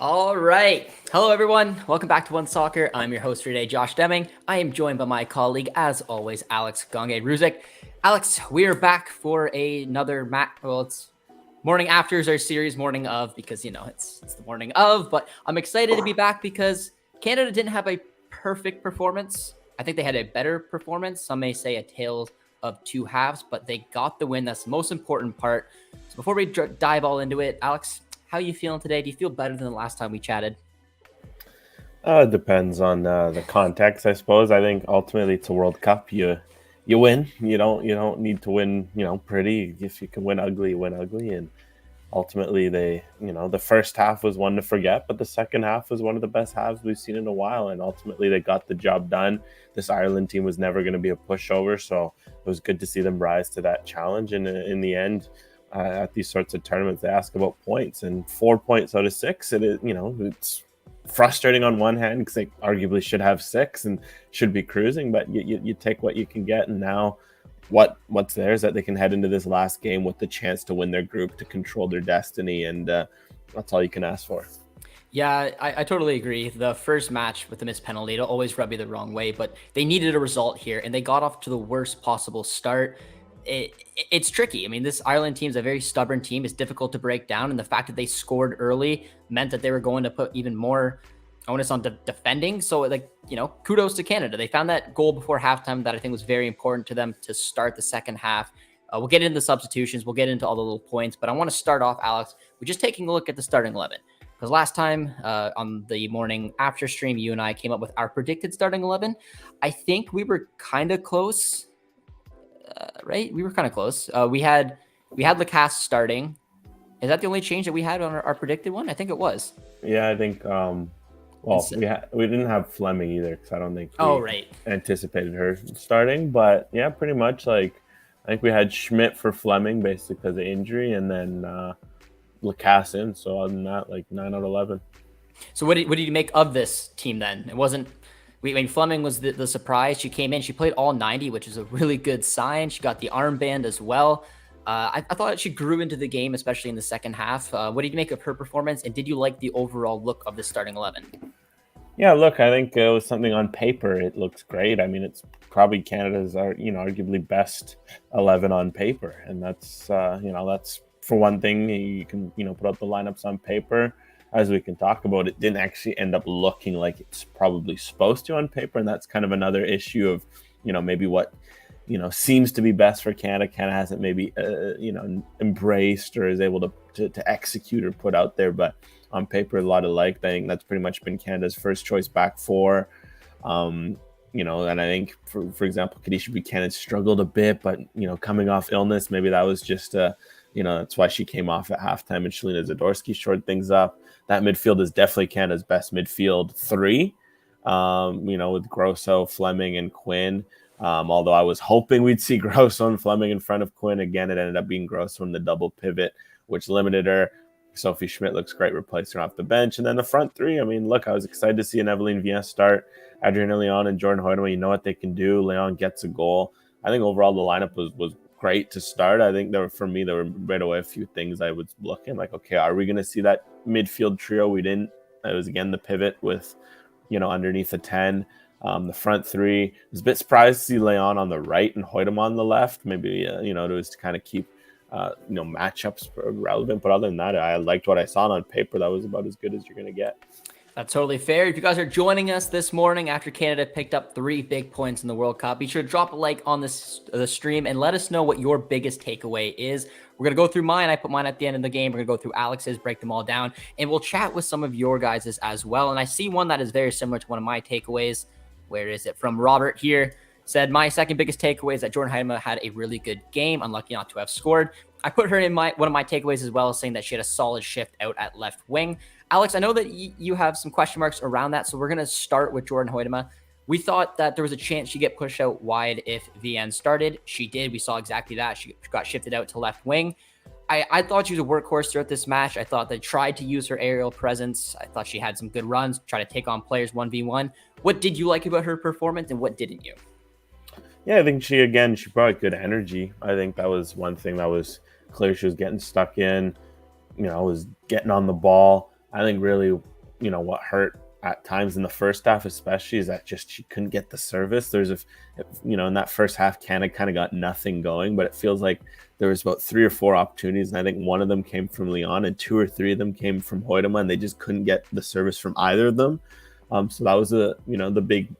All right. Hello, everyone. Welcome back to OneSoccer. I'm your host for today, Josh Deming. I am joined by my colleague, as always, Alex Gange-Ruzik. Alex, we are back for another match. Well, it's morning after is our series, morning of, because, it's the morning of. But I'm excited to be back because Canada didn't have a perfect performance. I think they had a better performance. Some may say a tale of two halves, but they got the win. That's the most important part. So before we dive all into it, Alex, how are you feeling today? Do you feel better than the last time we chatted? It depends on the context, I suppose. I think ultimately it's a World Cup. You win. You don't need to win. Pretty. If you can win ugly, you win ugly. And ultimately, the first half was one to forget, but the second half was one of the best halves we've seen in a while. And ultimately, they got the job done. This Ireland team was never going to be a pushover, so it was good to see them rise to that challenge. And in the end, at these sorts of tournaments, they ask about points, and 4 points out of 6. It's frustrating on one hand because they arguably should have 6 and should be cruising, but you take what you can get, and now what's there is that they can head into this last game with the chance to win their group, to control their destiny, and that's all you can ask for. Yeah, I totally agree. The first match with the missed penalty, it'll always rub you the wrong way, but they needed a result here, and they got off to the worst possible start. It's tricky. I mean, this Ireland team is a very stubborn team. It's difficult to break down, and the fact that they scored early meant that they were going to put even more onus on defending. So, kudos to Canada. They found that goal before halftime that I think was very important to them to start the second half. We'll get into the substitutions. We'll get into all the little points, but I want to start off, Alex, with just taking a look at the starting 11. Because last time on the morning after stream, you and I came up with our predicted starting 11. I think we were kind of close. Right? We were kind of close. We had Lacasse starting. Is that the only change that we had on our predicted one? I think it was. Yeah, I think. We didn't have Fleming either because I don't think we anticipated her starting. But yeah, pretty much I think we had Schmidt for Fleming basically because of injury, and then Lacasse in. So other than that, 9 out of 11. So what did you make of this team then? It wasn't. Fleming was the surprise. She came in. She played all 90, which is a really good sign. She got the armband as well. I thought she grew into the game, especially in the second half. What did you make of her performance, and did you like the overall look of the starting 11? Yeah, look, I think it was something on paper. It looks great. I mean, it's probably Canada's, arguably best 11 on paper, and that's that's for one thing. You can put up the lineups on paper. As we can talk about, it didn't actually end up looking like it's probably supposed to on paper, and that's kind of another issue of maybe what seems to be best for Canada. Canada hasn't maybe embraced or is able to execute or put out there, but on paper a lot of I think that's pretty much been Canada's first choice back four. And I think for example, Kadisha Buchanan struggled a bit, but coming off illness, maybe that was just that's why she came off at halftime, and Shalina Zadorsky shored things up. That midfield is definitely Canada's best midfield three, with Grosso, Fleming, and Quinn. Although I was hoping we'd see Grosso and Fleming in front of Quinn. Again, it ended up being Grosso in the double pivot, which limited her. Sophie Schmidt looks great replacing her off the bench. And then the front three, I mean, look, I was excited to see an Eveline Viens start. Adriana Leon and Jordan Huitema, you know what they can do. Leon gets a goal. I think overall the lineup was great to start. I think there were right away a few things I was looking like, okay, are we going to see that midfield trio? We didn't. It was again the pivot with, underneath the 10. The front three. I was a bit surprised to see Leon on the right and Huitema on the left. Maybe it was to kind of keep matchups relevant. But other than that, I liked what I saw on paper. That was about as good as you're going to get. That's totally fair. If you guys are joining us this morning after Canada picked up 3 big points in the World Cup, be sure to drop a like on the stream and let us know what your biggest takeaway is. We're going to go through mine. I put mine at the end of the game. We're going to go through Alex's, break them all down, and we'll chat with some of your guys's as well. And I see one that is very similar to one of my takeaways. Where is it? From Robert here. Said, my second biggest takeaway is that Jordan Huitema had a really good game. Unlucky not to have scored. I put her in one of my takeaways as well, saying that she had a solid shift out at left wing. Alex, I know that you have some question marks around that, so we're going to start with Jordan Huitema. We thought that there was a chance she'd get pushed out wide if Viens started. She did. We saw exactly that. She got shifted out to left wing. I thought she was a workhorse throughout this match. I thought they tried to use her aerial presence. I thought she had some good runs, try to take on players 1v1. What did you like about her performance, and what didn't you? Yeah, I think she brought good energy. I think that was one thing that was clear. She was getting stuck in, was getting on the ball. I think really, what hurt at times in the first half, especially, is that just she couldn't get the service. In that first half, Canada kind of got nothing going, but it feels like there was about 3 or 4 opportunities, and I think one of them came from Leon, and 2 or 3 of them came from Huitema, and they just couldn't get the service from either of them. So that was the big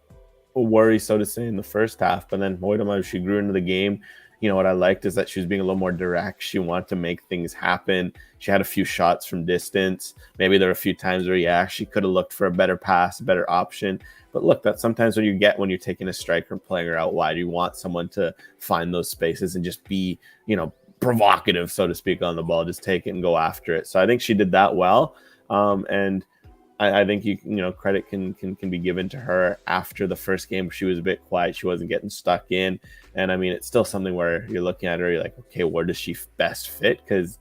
worry, so to say, in the first half. But then Huitema, she grew into the game. What I liked is that she was being a little more direct. She wanted to make things happen. She had a few shots from distance. Maybe there were a few times where, she could have looked for a better pass, a better option. But look, that's sometimes what you get when you're taking a striker and playing her out wide. You want someone to find those spaces and just be, provocative, so to speak, on the ball. Just take it and go after it. So I think she did that well. And I think credit can be given to her. After the first game, she was a bit quiet. She wasn't getting stuck in, and I mean, it's still something where you're looking at her, you're like, okay, where does she best fit? Because,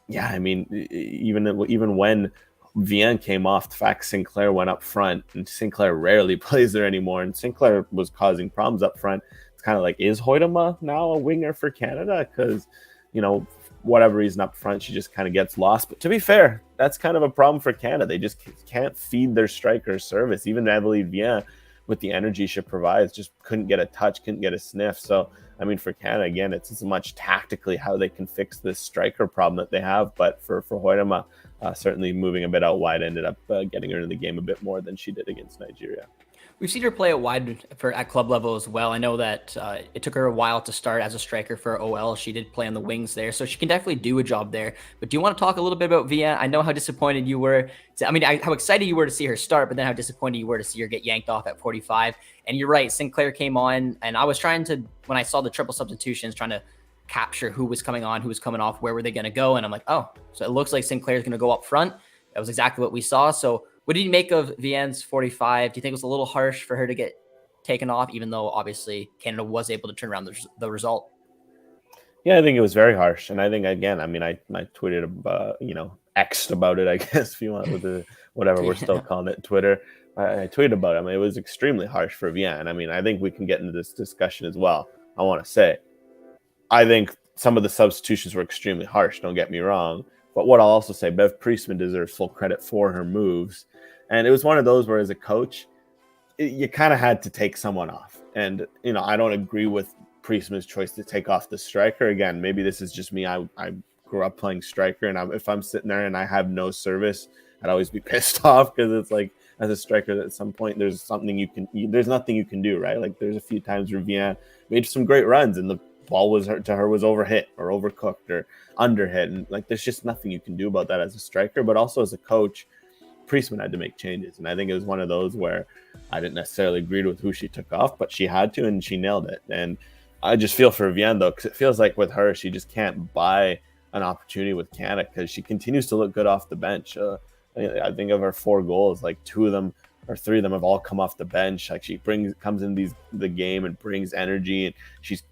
even when Viens came off, the fact Sinclair went up front, and Sinclair rarely plays there anymore, and Sinclair was causing problems up front. It's kind of like, is Huitema now a winger for Canada? Because whatever reason up front, she just kind of gets lost. But to be fair, that's kind of a problem for Canada. They just can't feed their striker service. Even Eveline Viens, with the energy she provides, just couldn't get a touch, couldn't get a sniff. So, I mean, for Canada, again, it's as much tactically how they can fix this striker problem that they have. But for Huitema, certainly moving a bit out wide ended up getting her into the game a bit more than she did against Nigeria. We've seen her play it wide at club level as well. I know that it took her a while to start as a striker for OL. She did play on the wings there, so she can definitely do a job there. But do you want to talk a little bit about Viens? I know how disappointed you were. How excited you were to see her start, but then how disappointed you were to see her get yanked off at 45. And you're right, Sinclair came on, and I was trying to, when I saw the triple substitutions, trying to capture who was coming on, who was coming off, where were they going to go? And I'm like, oh, so it looks like Sinclair's going to go up front. That was exactly what we saw. So what did you make of Viens' 45? Do you think it was a little harsh for her to get taken off, even though obviously Canada was able to turn around the result? Yeah, I think it was very harsh. And I think, again, I tweeted about, X'd about it, I guess, if you want, with whatever we're still calling it, Twitter. I tweeted about it. It was extremely harsh for Viens. I think we can get into this discussion as well. I want to say, I think some of the substitutions were extremely harsh, don't get me wrong. But what I'll also say, Bev Priestman deserves full credit for her moves. And it was one of those where, as a coach, you kind of had to take someone off. And, I don't agree with Priestman's choice to take off the striker. Again, maybe this is just me. I grew up playing striker, and if I'm sitting there and I have no service, I'd always be pissed off, because it's like, as a striker, at some point, there's nothing you can do, right? Like, there's a few times where Viens made some great runs, and the ball was overhit or overcooked or underhit, and like, there's just nothing you can do about that as a striker. But also as a coach, Priestman had to make changes, and I think it was one of those where I didn't necessarily agree with who she took off, but she had to, and she nailed it. And I just feel for Viens, though, because it feels like with her, she just can't buy an opportunity with Canada, because she continues to look good off the bench. I think of her 4 goals, like 2 of them or 3 of them have all come off the bench. Like, she comes in the game and brings energy, and she's,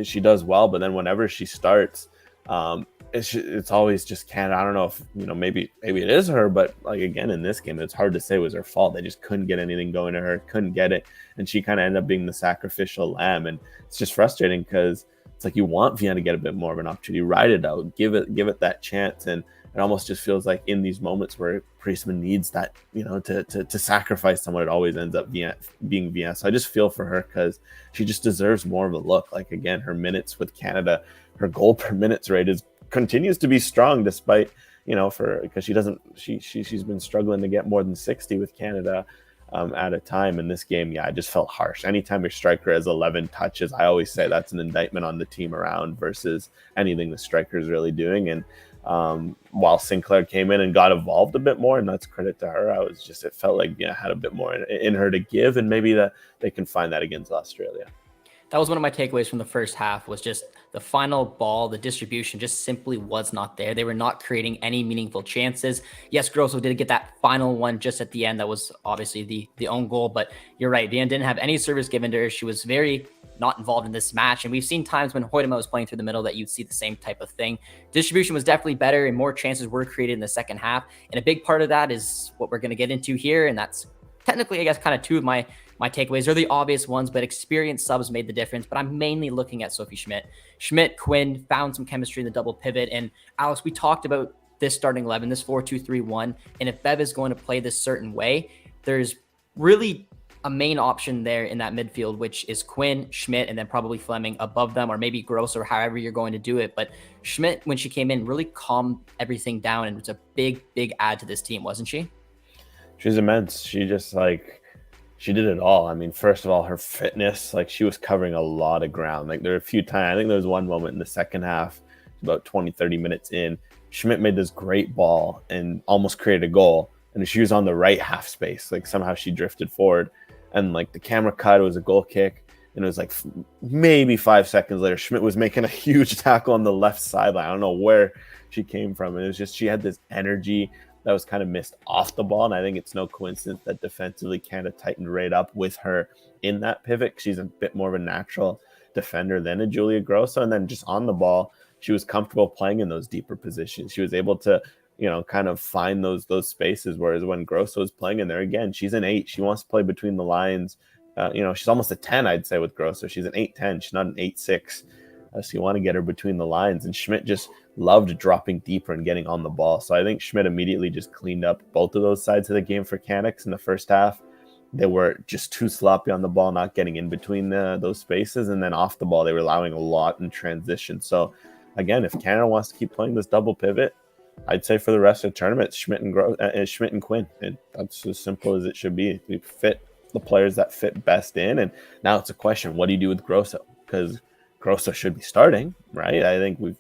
she does well. But then whenever she starts, it's always just Canada. I don't know if, maybe it is her, but like, again, in this game, it's hard to say it was her fault. They just couldn't get anything going to her, couldn't get it. And she kind of ended up being the sacrificial lamb. And it's just frustrating, because it's like, you want Viens to get a bit more of an opportunity, ride it out, give it that chance. And it almost just feels like in these moments where Priestman needs that, to sacrifice someone, it always ends up being Viens. So I just feel for her, because she just deserves more of a look. Like, again, her minutes with Canada, her goal per minutes rate continues to be strong, despite, because she's been struggling to get more than 60 with Canada at a time. In this game, I just felt harsh. Anytime your striker has 11 touches, I always say that's an indictment on the team around versus anything the striker is really doing. And while Sinclair came in and got involved a bit more, and that's credit to her, it felt like had a bit more in her to give, and maybe that they can find that against Australia. That was one of my takeaways from the first half, was just the final ball, the distribution just simply was not there. They were not creating any meaningful chances. Yes, Grosso did get that final one just at the end. That was obviously the own goal, but you're right. Viens didn't have any service given to her. She was very not involved in this match. And we've seen times when Huitema was playing through the middle that you'd see the same type of thing. Distribution was definitely better, and more chances were created in the second half. And a big part of that is what we're going to get into here. And that's technically, I guess, kind of 2 of my takeaways. Are the obvious ones, but experienced subs made the difference. But I'm mainly looking at Sophie Schmidt. Quinn found some chemistry in the double pivot. And Alex, we talked about this starting 11, this 4-2-3-1, and if Bev is going to play this certain way, there's really a main option there in that midfield, which is Quinn, Schmidt, and then probably Fleming above them, or maybe Gross, or however you're going to do it. But Schmidt, when she came in, really calmed everything down, and was a big add to this team, wasn't she? She was immense. She just she did it all. I mean, first of all, her fitness, she was covering a lot of ground. There were a few times, I think there was one moment in the second half, about 20, 30 minutes in, Schmidt made this great ball and almost created a goal. And she was on the right half space. Somehow she drifted forward. And the camera cut, it was a goal kick. And it was maybe 5 seconds later, Schmidt was making a huge tackle on the left sideline. I don't know where she came from. And it was just, she had this energy that was kind of missed off the ball. And I think it's no coincidence that defensively Canada tightened right up with her in that pivot. She's a bit more of a natural defender than a Julia Grosso. And then just on the ball, she was comfortable playing in those deeper positions. She was able to, kind of find those spaces. Whereas when Grosso is playing in there, again, she's an 8. She wants to play between the lines. She's almost a 10, I'd say, with Grosso. She's an 8-10. She's not an 8-6. So you want to get her between the lines. And Schmidt just loved dropping deeper and getting on the ball. So I think Schmidt immediately just cleaned up both of those sides of the game for Canucks in the first half. They were just too sloppy on the ball, not getting in between those spaces. And then off the ball, they were allowing a lot in transition. So again, if Canada wants to keep playing this double pivot, I'd say for the rest of the tournament, Schmidt and Quinn. And that's as simple as it should be. We fit the players that fit best in. And now it's a question, what do you do with Grosso? Because Grosso should be starting, right? I think we've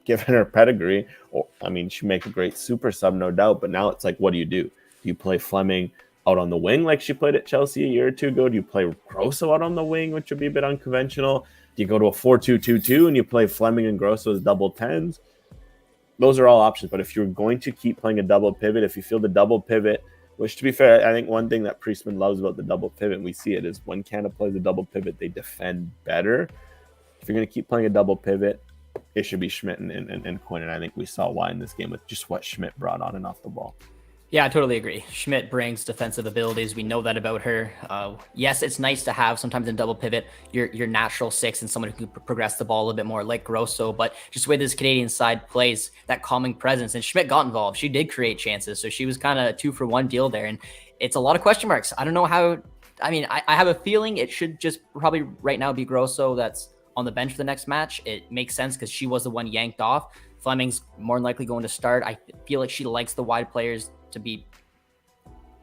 given her pedigree. She'd make a great super sub, no doubt. But now it's what do? Do you play Fleming out on the wing like she played at Chelsea a year or two ago? Do you play Grosso out on the wing, which would be a bit unconventional? Do you go to a 4-2-2-2 and you play Fleming and Grosso as double 10s? Those are all options. But if you're going to keep playing a double pivot, if you feel the double pivot, which to be fair, I think one thing that Priestman loves about the double pivot, and we see it, is when Canada plays a double pivot, they defend better. If you're going to keep playing a double pivot, it should be Schmidt and Quinn. And I think we saw why in this game with just what Schmidt brought on and off the ball. Yeah, I totally agree. Schmidt brings defensive abilities. We know that about her. Yes, it's nice to have sometimes in double pivot your natural 6 and someone who can progress the ball a little bit more like Grosso, but just the way this Canadian side plays, that calming presence, and Schmidt got involved. She did create chances, so she was kind of a 2-for-1 deal there, and it's a lot of question marks. I don't know how. I have a feeling it should just probably right now be Grosso that's on the bench for the next match. It makes sense because she was the one yanked off. Fleming's more than likely going to start. I feel like she likes the wide players to be,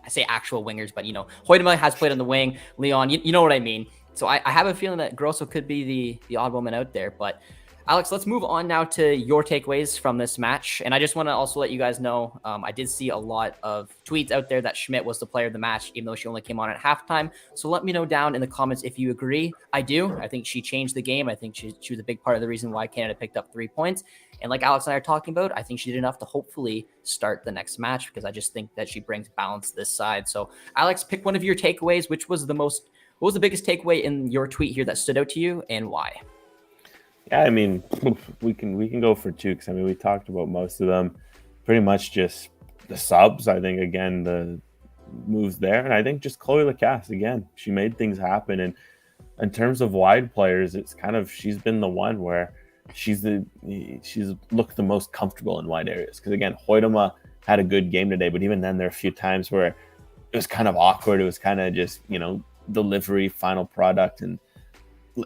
I say actual wingers, but Huitema has played on the wing. Leon, you know what I mean. So I have a feeling that Grosso could be the odd woman out there. But Alex, let's move on now to your takeaways from this match. And I just want to also let you guys know, I did see a lot of tweets out there that Schmidt was the player of the match, even though she only came on at halftime. So let me know down in the comments if you agree. I do. I think she changed the game. I think she was a big part of the reason why Canada picked up 3 points. And like Alex and I are talking about, I think she did enough to hopefully start the next match, because I just think that she brings balance to this side. So Alex, pick one of your takeaways. What was the biggest takeaway in your tweet here that stood out to you, and why? Yeah, we can go for 2, because we talked about most of them. Pretty much just the subs. I think again the moves there, and I think just Chloe Lacasse again. She made things happen, and in terms of wide players, it's kind of she's been the one where she's looked the most comfortable in wide areas. Because again, Huitema had a good game today, but even then there are a few times where it was kind of awkward. It was kind of just delivery, final product, and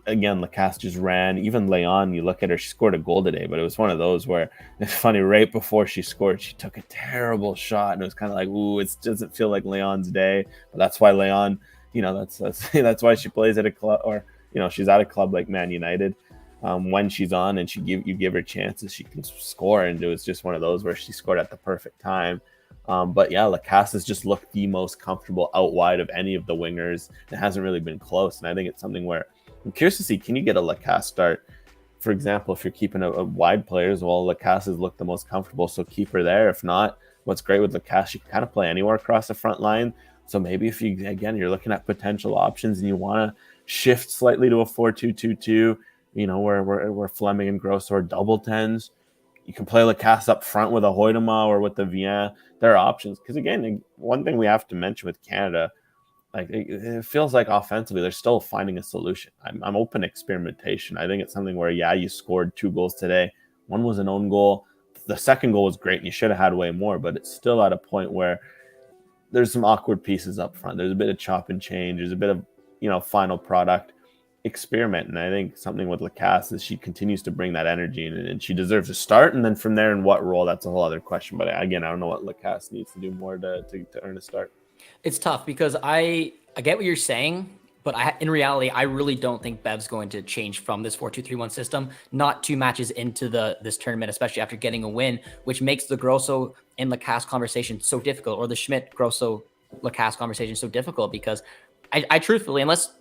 again, Lacasse just ran. Even Leon, you look at her, she scored a goal today, but it was one of those where it's funny, right before she scored, she took a terrible shot, and it was kind of like, ooh, it doesn't feel like Leon's day. But that's why Leon, that's why she plays at a club, or she's at a club like Man United. When she's on and you give her chances, she can score, and it was just one of those where she scored at the perfect time. But yeah, Lacasse has just looked the most comfortable out wide of any of the wingers. It hasn't really been close, and I think it's something where I'm curious to see, can you get a Lacasse start? For example, if you're keeping a wide players, well, Lacasse has looked the most comfortable, so keep her there. If not, what's great with Lacasse, she can kind of play anywhere across the front line. So maybe if you're looking at potential options and you want to shift slightly to a 4-2-2-2, where Fleming and Grosso are double 10s, you can play Lacasse up front with a Huitema or with the Viens. There are options. Because again, one thing we have to mention with Canada, it feels like offensively they're still finding a solution. I'm open to experimentation. I think it's something where, you scored 2 goals today. One was an own goal. The the second goal was great and you should have had way more, but it's still at a point where there's some awkward pieces up front. There's a bit of chop and change. There's a bit of, final product experiment. And I think something with Lacasse is she continues to bring that energy and she deserves a start. And then from there, in what role, that's a whole other question. But again, I don't know what Lacasse needs to do more to earn a start. It's tough because I get what you're saying, but in reality, I really don't think Bev's going to change from this 4-2-3-1 system, not 2 matches into this tournament, especially after getting a win, which makes the Grosso and Lacasse conversation so difficult, or the Schmidt, Grosso, Lacasse conversation so difficult, because I truthfully, unless,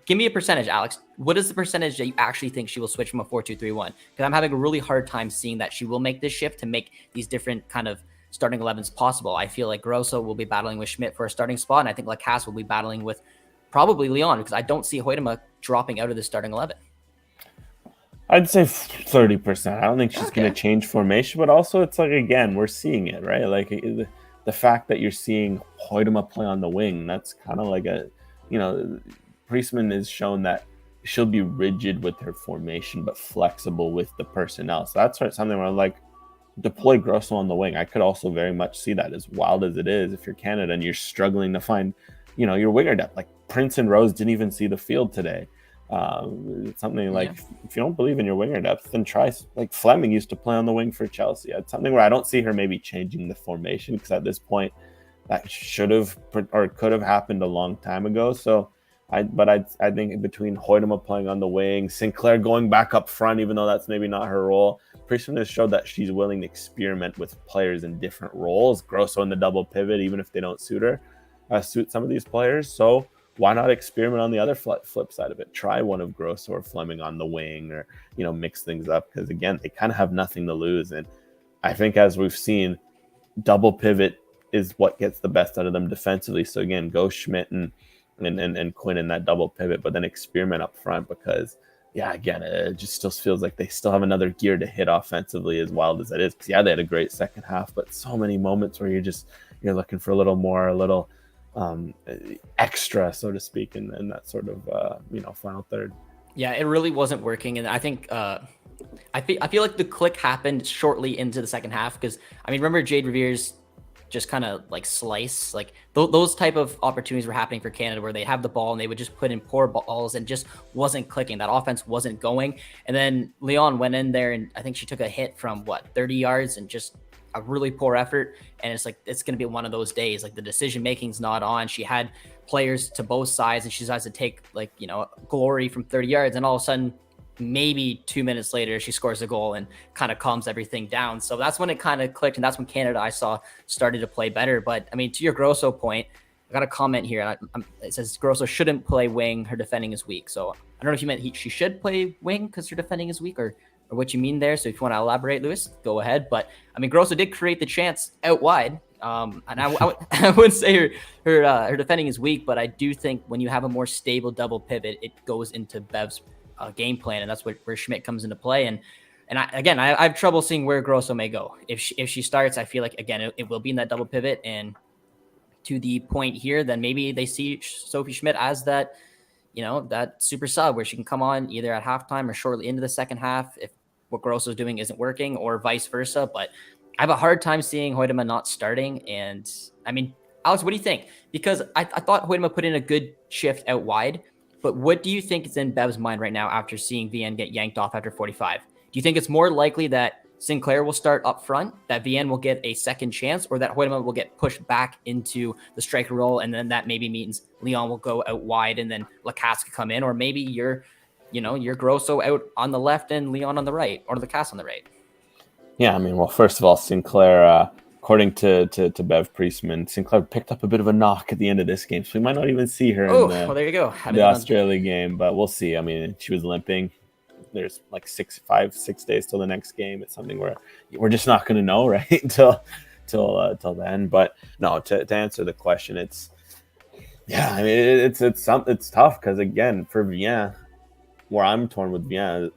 give me a percentage, Alex. What is the percentage that you actually think she will switch from a 4-2-3-1? Because I'm having a really hard time seeing that she will make this shift to make these different kind of starting 11s possible. I feel like Grosso will be battling with Schmidt for a starting spot, and I think Lacasse will be battling with probably Leon, because I don't see Huitema dropping out of the starting 11. I'd say 30%. I don't think she's going to change formation, but also it's again, we're seeing it, right? The fact that you're seeing Huitema play on the wing, that's kind of like Priestman has shown that she'll be rigid with her formation, but flexible with the personnel. So that's something where I'm like, deploy Grosso on the wing. I could also very much see that, as wild as it is, if you're Canada and you're struggling to find, your winger depth. Like Prince and Rose didn't even see the field today. Something like, if you don't believe in your winger depth, then try, Fleming used to play on the wing for Chelsea. It's something where I don't see her maybe changing the formation, because at this point that should have or could have happened a long time ago. So I think between Huitema playing on the wing, Sinclair going back up front, even though that's maybe not her role, Priestman has showed that she's willing to experiment with players in different roles. Grosso in the double pivot, even if they don't suit some of these players. So why not experiment on the other flip side of it? Try one of Grosso or Fleming on the wing, or mix things up, because again, they kind of have nothing to lose. And I think, as we've seen, double pivot is what gets the best out of them defensively. So again, go Schmidt and Quinn in that double pivot, but then experiment up front, because again, it just still feels like they still have another gear to hit offensively, as wild as it is. Because they had a great second half, but so many moments where you're looking for a little more, a little extra, so to speak, in that sort of final third. Yeah, it really wasn't working, and I think I feel like the click happened shortly into the second half, because remember Jade Revere's just kind of slice, those type of opportunities were happening for Canada, where they have the ball and they would just put in poor balls and just wasn't clicking. That offense wasn't going. And then Leon went in there, and I think she took a hit from 30 yards, and just a really poor effort. And it's it's going to be one of those days, the decision making's not on. She had players to both sides, and she decides to take glory from 30 yards, and all of a sudden, maybe 2 minutes later, she scores a goal and kind of calms everything down. So that's when it kind of clicked, and that's when Canada, I saw, started to play better. But to your Grosso point, I got a comment here. It says Grosso shouldn't play wing. Her defending is weak. So I don't know if you meant she should play wing because her defending is weak, or what you mean there. So if you want to elaborate, Lewis, go ahead. But Grosso did create the chance out wide. And I wouldn't say her defending is weak, but I do think when you have a more stable double pivot, it goes into Bev's game plan, and that's where Schmidt comes into play. And I have trouble seeing where Grosso may go if she starts. I feel like, again, it will be in that double pivot, and to the point here, then maybe they see Sophie Schmidt as that that super sub where she can come on either at halftime or shortly into the second half if what Grosso's doing isn't working, or vice versa. But I have a hard time seeing Huitema not starting. And Alex, what do you think? Because I thought Huitema put in a good shift out wide. But what do you think is in Bev's mind right now after seeing Viens get yanked off after 45? Do you think it's more likely that Sinclair will start up front, that Viens will get a second chance, or that Huitema will get pushed back into the striker role, and then that maybe means Leon will go out wide and then Lacasse could come in, or maybe you're Grosso out on the left and Leon on the right, or Lacasse on the right? Yeah, well, first of all, Sinclair, according to Bev Priestman, Sinclair picked up a bit of a knock at the end of this game, so we might not even see her in there you go. The Australia game, but we'll see. She was limping. There's 6 days till the next game. It's something where we're just not going to know, right, until then. But no, to answer the question, it's tough, because again, for Viens, where I'm torn with Viens,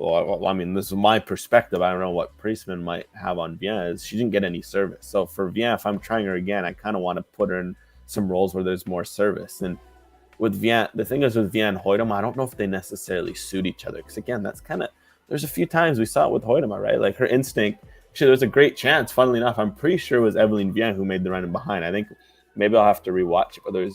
this is my perspective. I don't know what Priestman might have on Viens. She didn't get any service. So for Viens, if I'm trying her again, I kind of want to put her in some roles where there's more service. And with Viens, the thing is with Viens and Huitema, I don't know if they necessarily suit each other. Because again, that's there's a few times we saw it with Huitema, right? Her instinct actually, there was a great chance, funnily enough. I'm pretty sure it was Evelyn Viens who made the run in behind. I think maybe I'll have to rewatch it, but if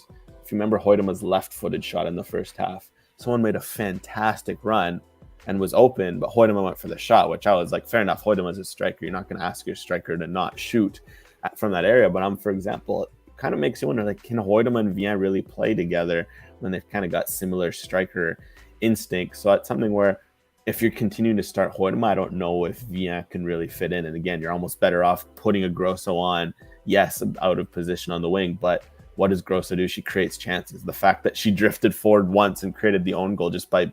you remember Huitema's left-footed shot in the first half, someone made a fantastic run and was open, but Huitema went for the shot, which I was like, fair enough, Huitema's a striker. You're not going to ask your striker to not shoot from that area. But for example, it kind of makes you wonder, like, can Huitema and Viens really play together when they've kind of got similar striker instincts? So that's something where if you're continuing to start Huitema, I don't know if Viens can really fit in. And again, you're almost better off putting a Grosso on, yes, out of position on the wing, but what does Grosso do? She creates chances. The fact that she drifted forward once and created the own goal just by,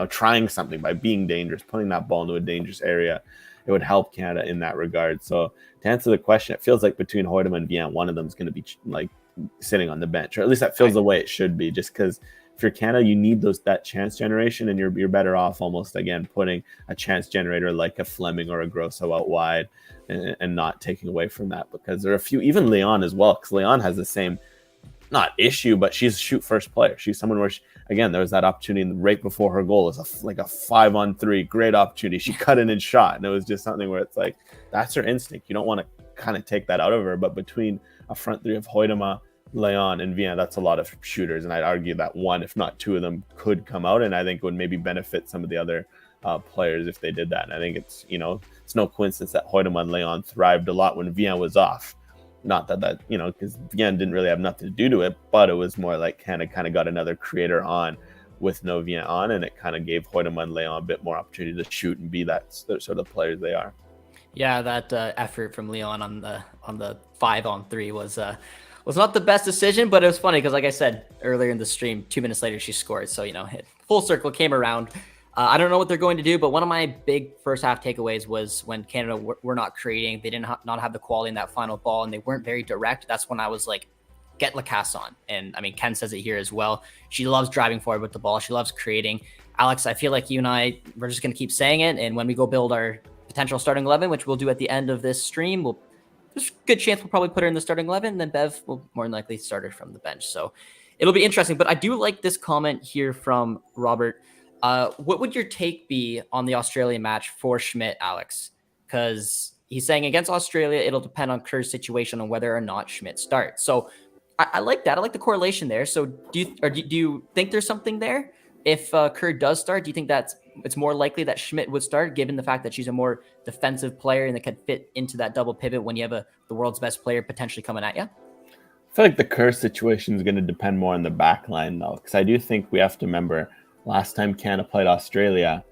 trying something, by being dangerous, putting that ball into a dangerous area, it would help Canada in that regard. So to answer the question, it feels like between Huitema and Viens, one of them is going to be like sitting on the bench, or at least that feels the way it should be, just because if you're Canada, you need that chance generation, and you're better off almost, again, putting a chance generator like a Fleming or a Grosso out wide and not taking away from that, because there are a few, even Leon as well, because Leon has the same, not issue, but she's a shoot first player. She's someone where, again, there was that opportunity right before her goal. It was like a 5-on-3, great opportunity. She cut in and shot, and it was just something where it's like, that's her instinct. You don't want to kind of take that out of her, but between a front three of Huitema, Leon, and Viens, that's a lot of shooters, and I'd argue that one, if not two of them, could come out, and I think would maybe benefit some of the other players if they did that. And I think it's no coincidence that Huitema and Leon thrived a lot when Viens was off. Not that because Viens didn't really have nothing to do to it, but it was more like kind of got another creator on with no Viens on, and it kind of gave Huitema and Leon a bit more opportunity to shoot and be that sort of players they are. Yeah, that effort from Leon on the 5-on-3 was not the best decision, but it was funny because, like I said earlier in the stream, 2 minutes later she scored. So, hit full circle, came around. I don't know what they're going to do, but one of my big first half takeaways was when Canada were not creating. They didn't not have the quality in that final ball, and they weren't very direct. That's when I was like, get Lacasse on. And I mean, Ken says it here as well. She loves driving forward with the ball. She loves creating. Alex, I feel like you and I, we're just going to keep saying it. And when we go build our potential starting 11, which we'll do at the end of this stream, there's a good chance we'll probably put her in the starting 11, and then Bev will more than likely start her from the bench. So it'll be interesting. But I do like this comment here from Robert. What would your take be on the Australia match for Schmidt, Alex? Because he's saying against Australia, it'll depend on Kerr's situation on whether or not Schmidt starts. So I like that. I like the correlation there. So do you think there's something there? If Kerr does start, do you think it's more likely that Schmidt would start, given the fact that she's a more defensive player and that could fit into that double pivot when you have the world's best player potentially coming at you? I feel like the Kerr situation is going to depend more on the back line, though, because I do think we have to remember last time Canada played Australia,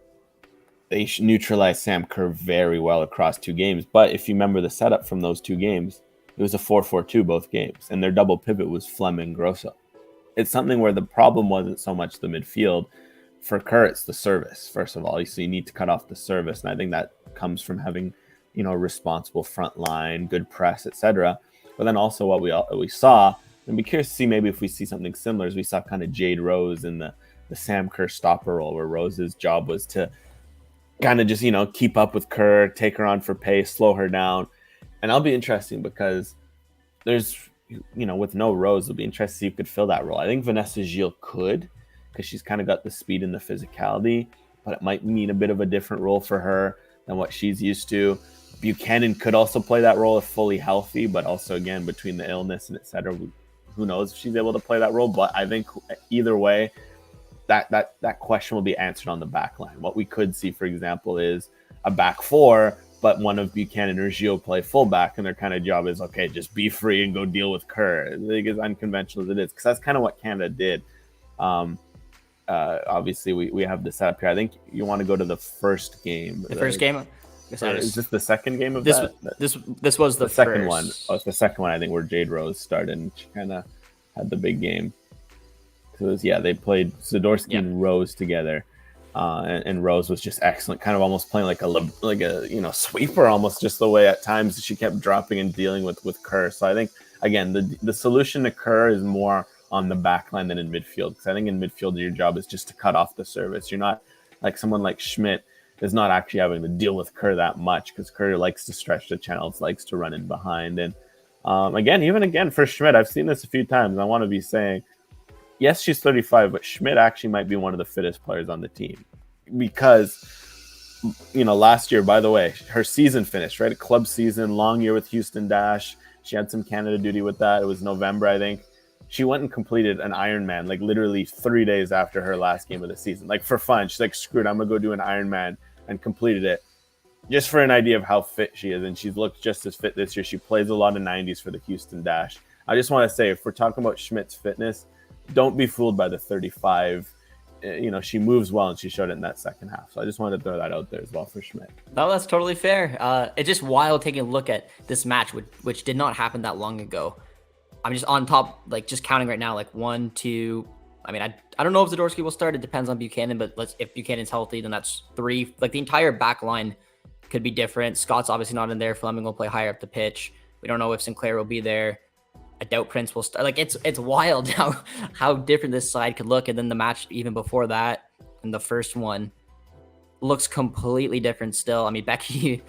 they neutralized Sam Kerr very well across 2 games. But if you remember the setup from those 2 games, it was a 4-4-2 both games, and their double pivot was Fleming Grosso. It's something where the problem wasn't so much the midfield. For Kerr, it's the service, first of all. So you need to cut off the service, and I think that comes from having, a responsible front line, good press, etc. But then also what we saw, and be curious to see maybe if we see something similar, as we saw kind of Jade Rose in the Sam Kerr stopper role, where Rose's job was to kind of just, keep up with Kerr, take her on for pace, slow her down. And that'll be interesting because there's, with no Rose, it'll be interesting to see who could fill that role. I think Vanessa Gilles could, because she's kind of got the speed and the physicality, but it might mean a bit of a different role for her than what she's used to. Buchanan could also play that role if fully healthy, but also, again, between the illness and etc., who knows if she's able to play that role. But I think either way, that question will be answered on the back line. What we could see, for example, is a back 4, but one of Buchanan or Gilles play fullback, and their kind of job is, okay, just be free and go deal with Kerr. I think as unconventional as it is, because that's kind of what Canada did. Obviously, we have the setup here. I think you want to go to the first game. The first game? Is this the second game of this? That? This was the second first one. Oh, it's the second one, I think, where Jade Rose started, and she kind of had the big game. So they played Zadorsky and Rose together, and Rose was just excellent, kind of almost playing like a sweeper, almost, just the way at times she kept dropping and dealing with Kerr. So I think, again, the solution to Kerr is more on the back line than in midfield, because I think in midfield your job is just to cut off the service. You're not like someone like Schmidt is not actually having to deal with Kerr that much, because Kerr likes to stretch the channels, likes to run in behind. And again for Schmidt, I've seen this a few times. I want to be saying, yes, she's 35, but Schmidt actually might be one of the fittest players on the team, because last year, by the way, her season finished, right? A club season, long year with Houston Dash. She had some Canada duty with that. It was November, I think. She went and completed an Ironman, like literally 3 days after her last game of the season, like for fun. She's like, screw it, I'm going to go do an Ironman, and completed it. Just for an idea of how fit she is, and she's looked just as fit this year. She plays a lot of 90s for the Houston Dash. I just want to say, if we're talking about Schmidt's fitness, don't be fooled by the 35. She moves well, and she showed it in that second half. So I just wanted to throw that out there as well for Schmidt. No, that's totally fair. It's just wild taking a look at this match, which did not happen that long ago. I'm just on top, like just counting right now, like 1, 2. I mean, I don't know if Zadorsky will start. It depends on Buchanan, but if Buchanan's healthy, then that's 3. Like the entire back line could be different. Scott's obviously not in there. Fleming will play higher up the pitch. We don't know if Sinclair will be there. I doubt Prince will start. Like it's wild how different this side could look. And then the match even before that, and the first one, looks completely different still. I mean, Becky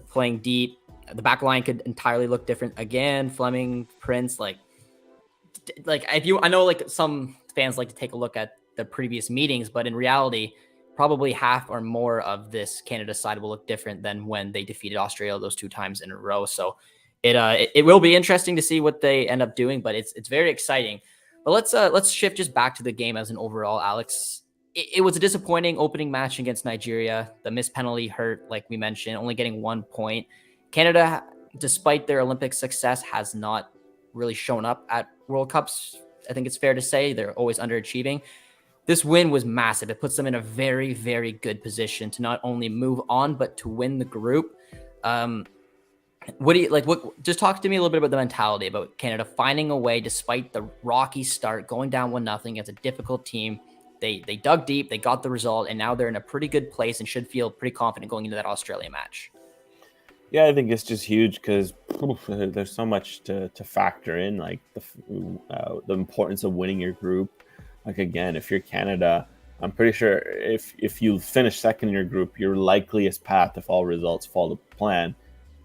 playing deep. The back line could entirely look different again. Fleming, Prince, like I know like some fans like to take a look at the previous meetings, but in reality, probably half or more of this Canada side will look different than when they defeated Australia those 2 times in a row. So it will be interesting to see what they end up doing, but it's very exciting. But let's shift just back to the game as an overall, Alex. It was a disappointing opening match against Nigeria. The missed penalty hurt, like we mentioned, only getting 1 point. Canada, despite their Olympic success, has not really shown up at World Cups. I think it's fair to say they're always underachieving. This win was massive. It puts them in a very, very good position to not only move on, but to win the group. What do you like? Just talk to me a little bit about the mentality about Canada finding a way, despite the rocky start, going down 1-0 against a difficult team. They dug deep, they got the result, and now they're in a pretty good place and should feel pretty confident going into that Australia match. Yeah, I think it's just huge because there's so much to factor in, like the importance of winning your group. Like again, if you're Canada, I'm pretty sure if you finish second in your group, your likeliest path, if all results fall to plan,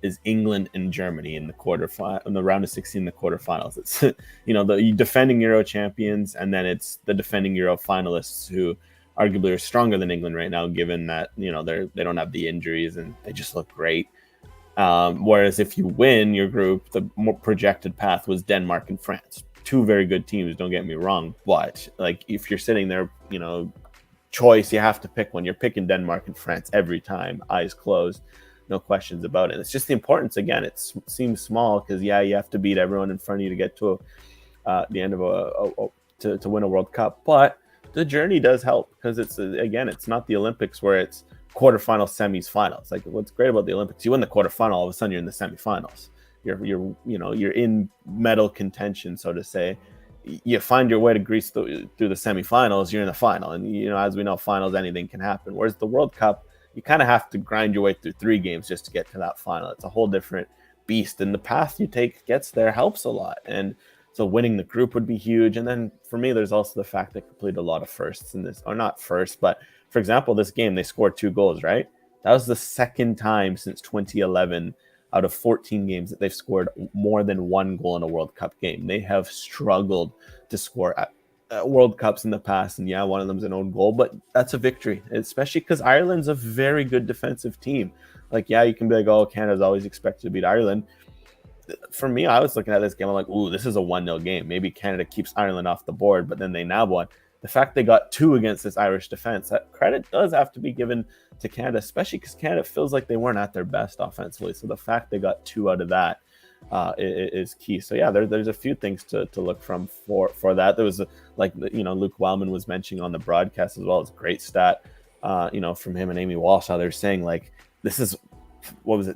is England and Germany in the round of 16, the quarterfinals. It's the defending Euro champions, and then it's the defending Euro finalists who arguably are stronger than England right now, given that they don't have the injuries and they just look great. Whereas if you win your group, the more projected path was Denmark and France. 2 very good teams, don't get me wrong, but like if you're sitting there, choice, you have to pick one. You're picking Denmark and France every time, eyes closed. No questions about it. It's just the importance. Again, it seems small because you have to beat everyone in front of you to get to the end of to win a World Cup. But the journey does help because it's not the Olympics where it's quarterfinals, semis, finals. Like what's great about the Olympics, you win the quarterfinal, all of a sudden you're in the semifinals. You're in medal contention, so to say. You find your way to Greece through the semifinals, you're in the final, and as we know, finals, anything can happen. Whereas the World Cup, you kind of have to grind your way through 3 games just to get to that final. It's a whole different beast, and the path you take gets there helps a lot. And so winning the group would be huge. And then for me, there's also the fact they completed a lot of firsts in this, or not first, but for example, this game, they scored 2 goals, right? That was the second time since 2011 out of 14 games that they've scored more than 1 goal in a World Cup game. They have struggled to score at World Cups in the past, and one of them's an own goal, but that's a victory, especially because Ireland's a very good defensive team. Like, you can be like, oh, Canada's always expected to beat Ireland. For me, I was looking at this game, I'm like, ooh, this is a 1-0 game. Maybe Canada keeps Ireland off the board, but then they nab one. The fact they got 2 against this Irish defense, that credit does have to be given to Canada, especially because Canada feels like they weren't at their best offensively. So the fact they got 2 out of that is key. So there's a few things to look from for that. There was Luke Wellman was mentioning on the broadcast as well. It's a great stat, from him and Amy Walsh. How they're saying like this is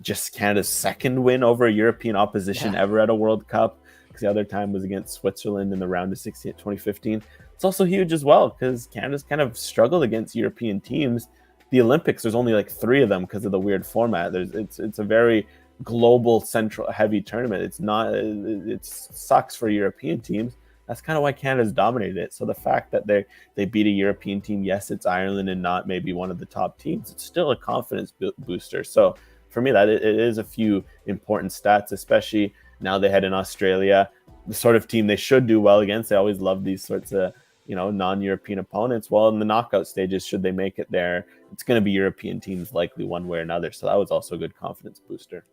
just Canada's 2nd win over a European opposition ever at a World Cup, because the other time was against Switzerland in the round of 16 at 2015. It's also huge as well because Canada's kind of struggled against European teams. The Olympics, there's only like 3 of them because of the weird format. It's a very global central heavy tournament. It sucks for European teams. That's kind of why Canada's dominated it. So the fact that they beat a European team, yes, it's Ireland and not maybe one of the top teams, it's still a confidence booster. So for me, that it is a few important stats, especially now they head in Australia, the sort of team they should do well against. They always love these sorts of non-European opponents. Well, in the knockout stages, should they make it there, it's going to be European teams likely one way or another. So that was also a good confidence booster.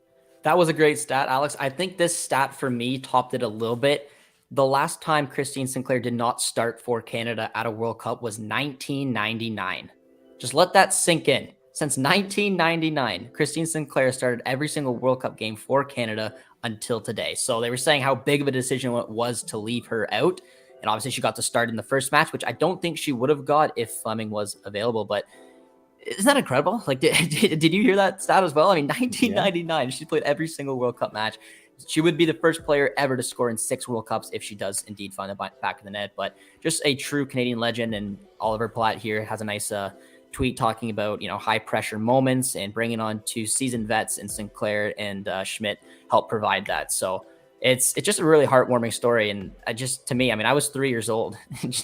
That was a great stat, Alex. I think this stat for me topped it a little bit. The last time Christine Sinclair did not start for Canada at a World Cup was 1999. Just let that sink in. Since 1999, Christine Sinclair started every single World Cup game for Canada until today. So they were saying how big of a decision it was to leave her out. And obviously she got to start in the first match, which I don't think she would have got if Fleming was available. But isn't that incredible? Like, did you hear that stat as well? I mean, 1999, she played every single World Cup match. She would be the first player ever to score in 6 World Cups if she does indeed find the back of the net. But just a true Canadian legend. And Oliver Platt here has a nice tweet talking about, high pressure moments and bringing on 2 seasoned vets, and Sinclair and Schmidt help provide that. So it's just a really heartwarming story. And I was 3 years old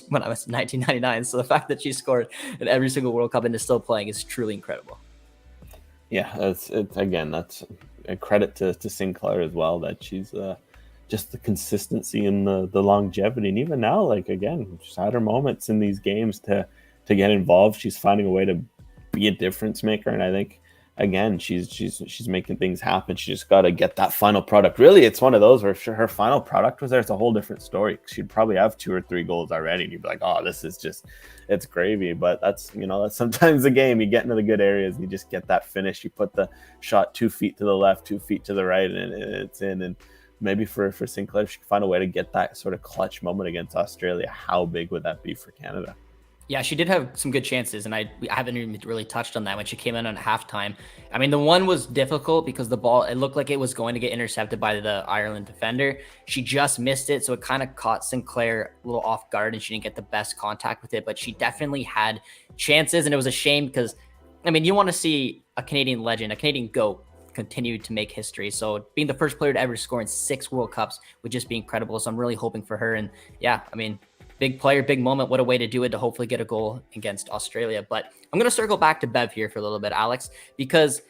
when I was in 1999. So the fact that she scored in every single World Cup and is still playing is truly incredible. Yeah, that's a credit to Sinclair as well, that she's just the consistency and the longevity. And even now, like, again, she's had her moments in these games to get involved. She's finding a way to be a difference maker. And I think, again, she's making things happen. She just got to get that final product. Really, it's one of those where if her final product was there, it's a whole different story. She'd probably have 2 or 3 goals already, and you'd be like, oh, this is just, it's gravy. But that's sometimes the game. You get into the good areas, and you just get that finish. You put the shot 2 feet to the left, 2 feet to the right, and it's in. And maybe for Sinclair, if she can find a way to get that sort of clutch moment against Australia, how big would that be for Canada? Yeah, she did have some good chances, and I haven't even really touched on that when she came in on halftime. I mean, the one was difficult because the ball, it looked like it was going to get intercepted by the Ireland defender. She just missed it, so it kind of caught Sinclair a little off guard, and she didn't get the best contact with it, but she definitely had chances, and it was a shame because, I mean, you want to see a Canadian legend, a Canadian GOAT, continue to make history. So being the first player to ever score in 6 World Cups would just be incredible, so I'm really hoping for her. And yeah, I mean, big player, big moment. What a way to do it, to hopefully get a goal against Australia. But I'm going to circle back to Bev here for a little bit, Alex, because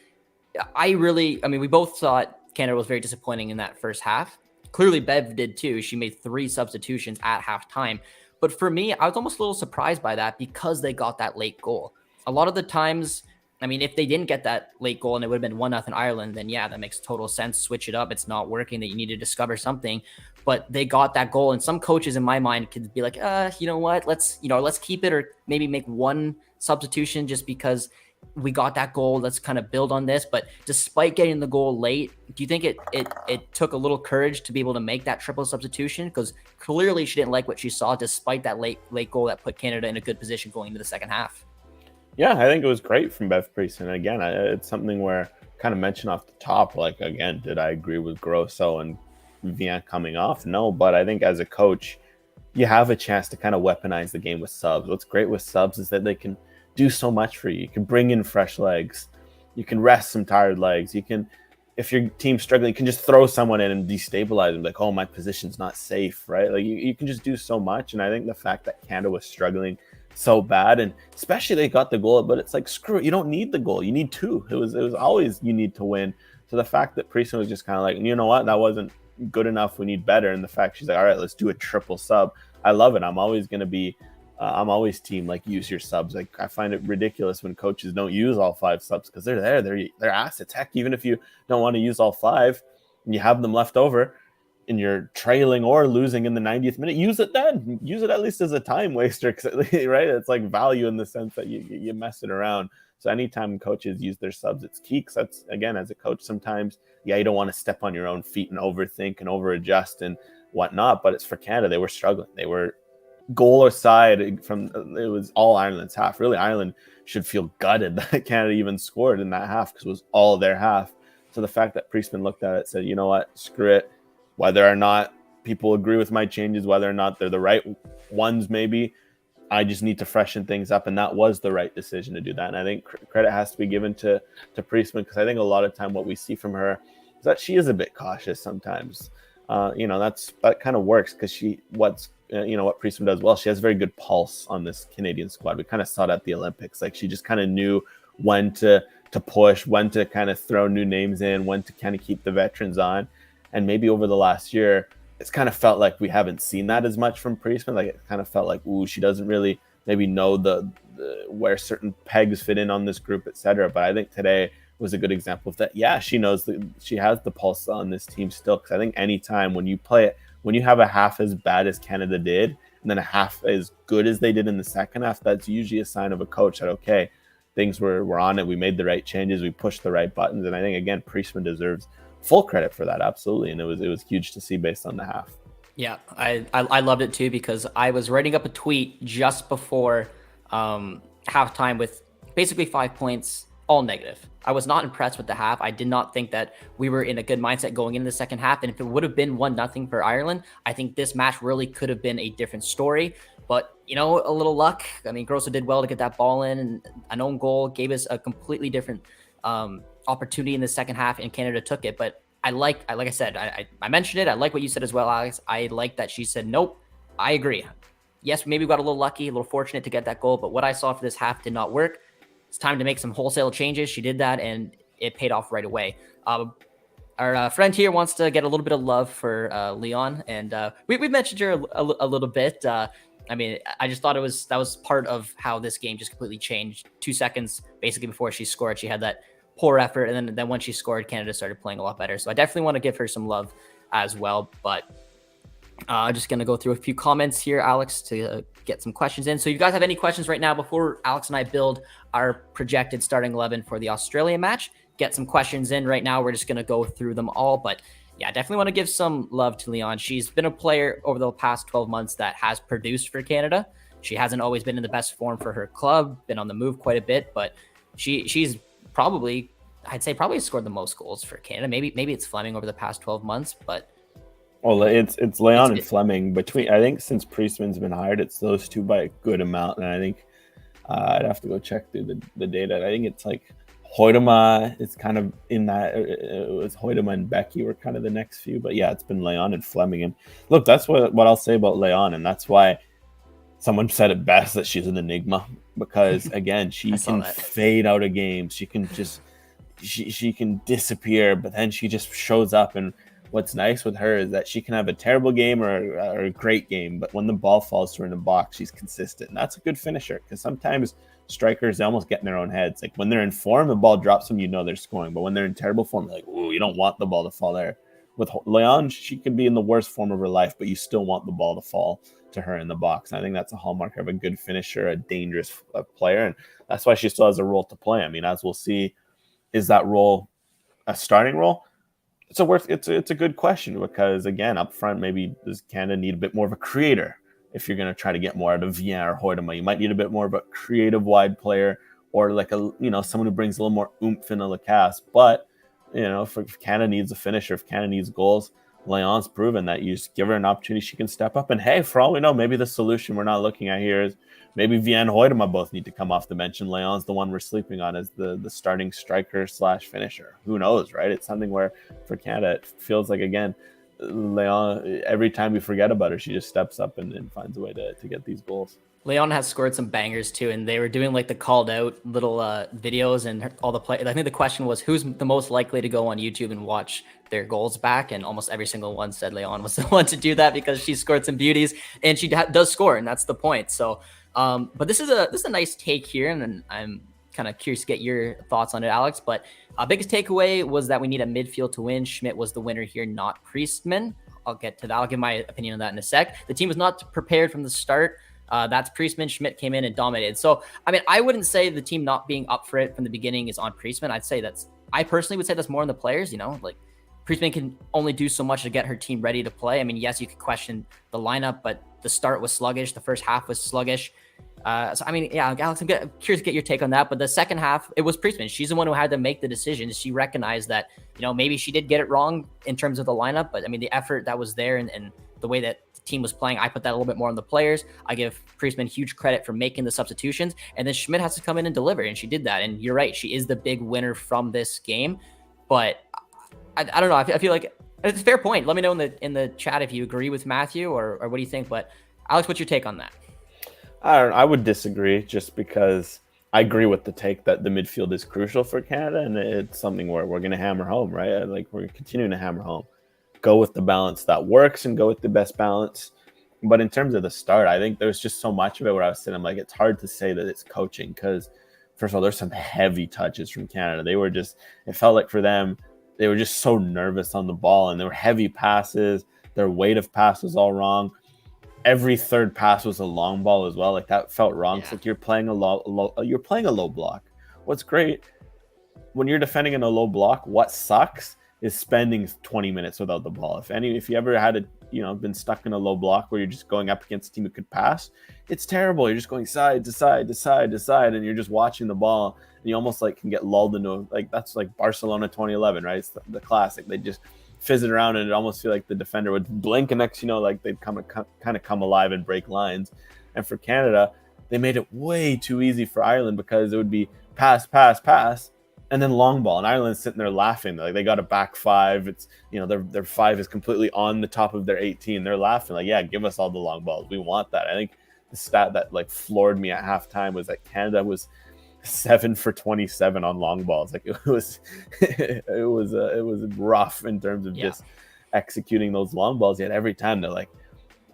we both thought Canada was very disappointing in that first half. Clearly, Bev did too. She made 3 substitutions at halftime. But for me, I was almost a little surprised by that because they got that late goal. A lot of the times, I mean, if they didn't get that late goal and it would have been 1-0 Ireland, then yeah, that makes total sense. Switch it up. It's not working, that you need to discover something. But they got that goal, and some coaches in my mind could be like, you know what? Let's keep it, or maybe make 1 substitution just because we got that goal. Let's kind of build on this. But despite getting the goal late, do you think it took a little courage to be able to make that triple substitution? Because clearly she didn't like what she saw, despite that late goal that put Canada in a good position going into the second half. Yeah, I think it was great from Bev Priestman. Again, it's something where kind of mentioned off the top, like, again, did I agree with Grosso and Viens coming off? No, but I think as a coach, you have a chance to kind of weaponize the game with subs. What's great with subs is that they can do so much for you. You can bring in fresh legs. You can rest some tired legs. You can, if your team's struggling, you can just throw someone in and destabilize them. Like, oh, my position's not safe, right? Like, you can just do so much. And I think the fact that Canada was struggling so bad, and especially they got the goal, but it's like, screw it, you don't need the goal, you need 2. It was always, you need to win. So the fact that Priestman was just kind of like, you know what, that wasn't good enough, we need better, and the fact she's like, all right, let's do a triple sub, I love it. I'm always going to be I'm always team like, use your subs. Like, I find it ridiculous when coaches don't use all 5 subs, because they're assets. Heck, even if you don't want to use all 5 and you have them left over and you're trailing or losing in the 90th minute, use it then. Use it at least as a time waster, right? It's like value in the sense that you mess it around. So anytime coaches use their subs, it's key. Because that's, again, as a coach, sometimes, you don't want to step on your own feet and overthink and over-adjust and whatnot. But it's for Canada. They were struggling. They were goal aside it was all Ireland's half. Really, Ireland should feel gutted that Canada even scored in that half, because it was all their half. So the fact that Priestman looked at it, said, you know what, screw it. Whether or not people agree with my changes, whether or not they're the right ones, maybe, I just need to freshen things up. And that was the right decision to do that. And I think credit has to be given to Priestman, because I think a lot of time what we see from her is that she is a bit cautious sometimes. That kind of works, because what Priestman does well, she has very good pulse on this Canadian squad. We kind of saw it at the Olympics. Like, she just kind of knew when to push, when to kind of throw new names in, when to kind of keep the veterans on. And maybe over the last year, it's kind of felt like we haven't seen that as much from Priestman. Like it kind of felt like, ooh, she doesn't really maybe know the where certain pegs fit in on this group, etc. But I think today was a good example of that. Yeah, she knows that she has the pulse on this team still. Because I think anytime when you play it, when you have a half as bad as Canada did, and then a half as good as they did in the second half, that's usually a sign of a coach that, okay, things were on it. We made the right changes. We pushed the right buttons. And I think, again, Priestman deserves full credit for that. Absolutely. And it was huge to see based on the half. Yeah, I loved it too, because I was writing up a tweet just before halftime with basically 5 points, all negative. I was not impressed with the half. I did not think that we were in a good mindset going into the second half. And if it would have been 1-0 for Ireland, I think this match really could have been a different story. But, you know, a little luck. I mean, Grosso did well to get that ball in, and an own goal gave us a completely different opportunity in the second half, and Canada took it. But like I said, I mentioned it. I like what you said as well, Alex. I like that she said, nope, I agree. Yes, maybe we got a little lucky, a little fortunate to get that goal, but what I saw for this half did not work. It's time to make some wholesale changes. She did that, and it paid off right away. Our friend here wants to get a little bit of love for Leon, and we mentioned her a little bit. I mean, I just thought that was part of how this game just completely changed. 2 seconds basically before she scored, she had that poor effort, and then when she scored, Canada started playing a lot better. So I definitely want to give her some love as well. But I'm just going to go through a few comments here, Alex, to get some questions in. So you guys have any questions right now before Alex and I build our projected starting 11 for the Australia match? Get some questions in right now. We're just going to go through them all. But yeah, I definitely want to give some love to Leon. She's been a player over the past 12 months that has produced for Canada. She hasn't always been in the best form for her club, been on the move quite a bit, but she's probably, I'd say probably scored the most goals for Canada. Maybe it's Fleming over the past 12 months, but well, it's Leon and Fleming between. I think since Priestman's been hired, it's those two by a good amount, and I think I'd have to go check through the data. I think it's like Huitema. It's kind of in that. It was Huitema and Becky were kind of the next few, but yeah, it's been Leon and Fleming. And look, that's what I'll say about Leon, and that's why someone said it best that she's an enigma, because again, she can fade out of games. She can just she can disappear, but then she just shows up. And what's nice with her is that she can have a terrible game or a great game, but when the ball falls to her in the box, she's consistent. And that's a good finisher, because sometimes strikers, they almost get in their own heads. Like when they're in form, the ball drops them, you know they're scoring. But when they're in terrible form, you're like, ooh, you don't want the ball to fall there. With Leon, she can be in the worst form of her life, but you still want the ball to fall to her in the box. And I think that's a hallmark of a good finisher, a dangerous player. And that's why she still has a role to play. I mean, as we'll see, is that role a starting role? It's a good question, because again, up front, maybe does Canada need a bit more of a creator? If you're going to try to get more out of Viens or Huitema, you might need a bit more of a creative wide player, or like someone who brings a little more oomph in the Lacasse. But if Canada needs a finisher, if Canada needs goals, Leon's proven that you just give her an opportunity, she can step up. And hey, for all we know, maybe the solution we're not looking at here is maybe Viens and Huitema both need to come off the bench, and Leon's the one we're sleeping on as the starting striker / finisher. Who knows, right? It's something where for Canada, it feels like, again, Leon, every time we forget about her, she just steps up and finds a way to get these goals. Leon has scored some bangers too, and they were doing like the called out little videos, and all the play. I think the question was, who's the most likely to go on YouTube and watch their goals back, and almost every single one said Leon was the one to do that, because she scored some beauties, and she does score, and that's the point. So, but this is a nice take here, and I'm kind of curious to get your thoughts on it, Alex. But biggest takeaway was that we need a midfield to win. Schmidt was the winner here, not Priestman. I'll get to that. I'll give my opinion on that in a sec. The team was not prepared from the start. That's Priestman. Schmidt came in and dominated. So, I mean, I wouldn't say the team not being up for it from the beginning is on Priestman. I personally would say that's more on the players. Like Priestman can only do so much to get her team ready to play. I mean, yes, you could question the lineup, but the start was sluggish. The first half was sluggish. So, I mean, yeah, Alex, I'm curious to get your take on that. But the second half, it was Priestman. She's the one who had to make the decision. She recognized that, maybe she did get it wrong in terms of the lineup, but I mean, the effort that was there and the way that the team was playing, I put that a little bit more on the players. I give Priestman huge credit for making the substitutions, and then Schmidt has to come in and deliver, and she did that. And you're right, she is the big winner from this game. But I don't know. I feel like it's a fair point. Let me know in the chat if you agree with Matthew or what do you think. But Alex, what's your take on that? I would disagree, just because I agree with the take that the midfield is crucial for Canada, and it's something where we're going to hammer home, right? Like, we're continuing to hammer home. go with the balance that works and go with the best balance. But in terms of the start, I think there's just so much of it where I was sitting, I'm like, it's hard to say that it's coaching because, first of all, there's some heavy touches from Canada. They were just, it felt like for them, they were just so nervous on the ball, and there were heavy passes. Their weight of pass was all wrong. Every third pass was a long ball as well. Like that felt wrong. It's like you're playing a low block. What's great when you're defending in a low block, what sucks is spending 20 minutes without the ball. If you ever had been stuck in a low block where you're just going up against a team who could pass, it's terrible. You're just going side to side to side to side, and you're just watching the ball, and you almost like can get lulled into that's like Barcelona 2011, right? It's the classic. They just fizz it around, and it almost feel like the defender would blink, and next like they'd kind of come alive and break lines. And for Canada, they made it way too easy for Ireland because it would be pass, and then long ball. And Ireland's sitting there laughing. Like they got a back five. It's their five is completely on the top of their 18. They're laughing like, yeah, give us all the long balls. We want that. I think the stat that like floored me at halftime was that Canada was 7 for 27 on long balls. Like it was rough in terms of just executing those long balls. Yet every time they're like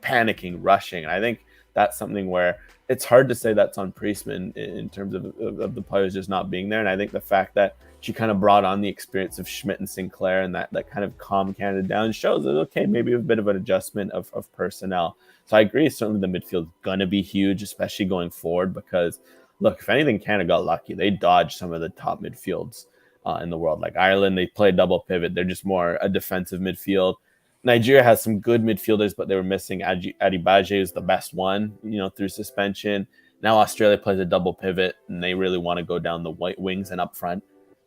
panicking, rushing. And I think that's something where it's hard to say that's on Priestman in terms of the players just not being there. And I think the fact that she kind of brought on the experience of Schmidt and Sinclair and that kind of calmed Canada down shows that, okay, maybe a bit of an adjustment of personnel. So I agree, certainly the midfield's going to be huge, especially going forward, because, look, if anything, Canada got lucky. They dodged some of the top midfields in the world. Like Ireland, they play double pivot. They're just more a defensive midfield. Nigeria has some good midfielders, but they were missing Adibaje is the best one, through suspension. Now Australia plays a double pivot, and they really want to go down the white wings and up front.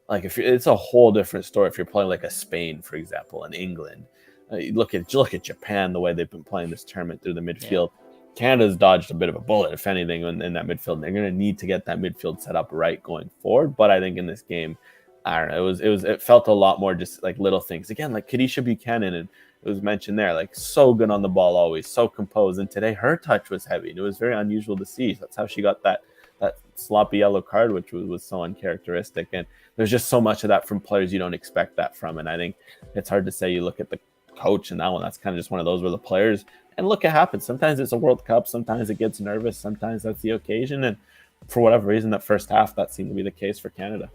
Like it's a whole different story if you're playing like a Spain, for example, and England. Look at Japan, the way they've been playing this tournament through the midfield. Yeah. Canada's dodged a bit of a bullet, if anything, in that midfield. And they're going to need to get that midfield set up right going forward. But I think in this game, I don't know, it felt a lot more just like little things. Again, like Kadisha Buchanan, and it was mentioned there, like so good on the ball always, so composed. And today her touch was heavy, and it was very unusual to see. That's how she got that sloppy yellow card, which was so uncharacteristic. And there's just so much of that from players you don't expect that from. And I think it's hard to say you look at the coach and that one, that's kind of just one of those where the players, and look, it happens. Sometimes it's a World Cup, sometimes it gets nervous, sometimes that's the occasion. And for whatever reason, that first half, that seemed to be the case for Canada.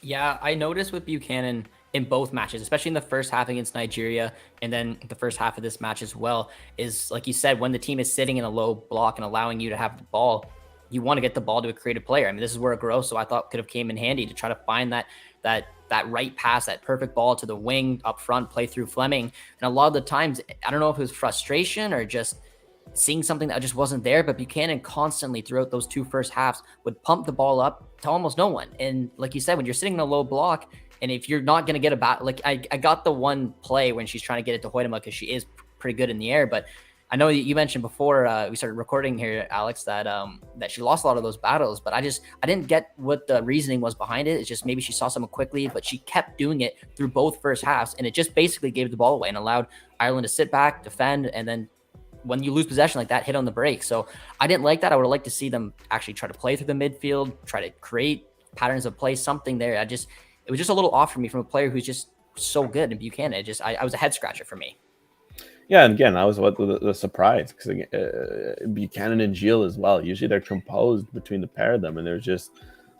Yeah, I noticed with Buchanan in both matches, especially in the first half against Nigeria and then the first half of this match as well, is like you said, when the team is sitting in a low block and allowing you to have the ball, you want to get the ball to a creative player. I mean, this is where Grosso, I thought, could have came in handy to try to find that right pass, that perfect ball to the wing up front, play through Fleming. And a lot of the times, I don't know if it was frustration or just seeing something that just wasn't there, but Buchanan constantly throughout those two first halves would pump the ball up to almost no one. And like you said, when you're sitting in a low block, and if you're not going to get a bat, like I got the one play when she's trying to get it to Huitema because she is pretty good in the air, but I know you mentioned before we started recording here, Alex, that she lost a lot of those battles, but I didn't get what the reasoning was behind it. It's just maybe she saw someone quickly, but she kept doing it through both first halves, and it just basically gave the ball away and allowed Ireland to sit back, defend, and then when you lose possession like that, hit on the break. So I didn't like that. I would have liked to see them actually try to play through the midfield, try to create patterns of play, something there. It was just a little off for me from a player who's just so good in Buchanan. I was a head scratcher for me. Yeah, and again, that was what the surprise, because Buchanan and Gilles as well. Usually they're composed between the pair of them, and there's just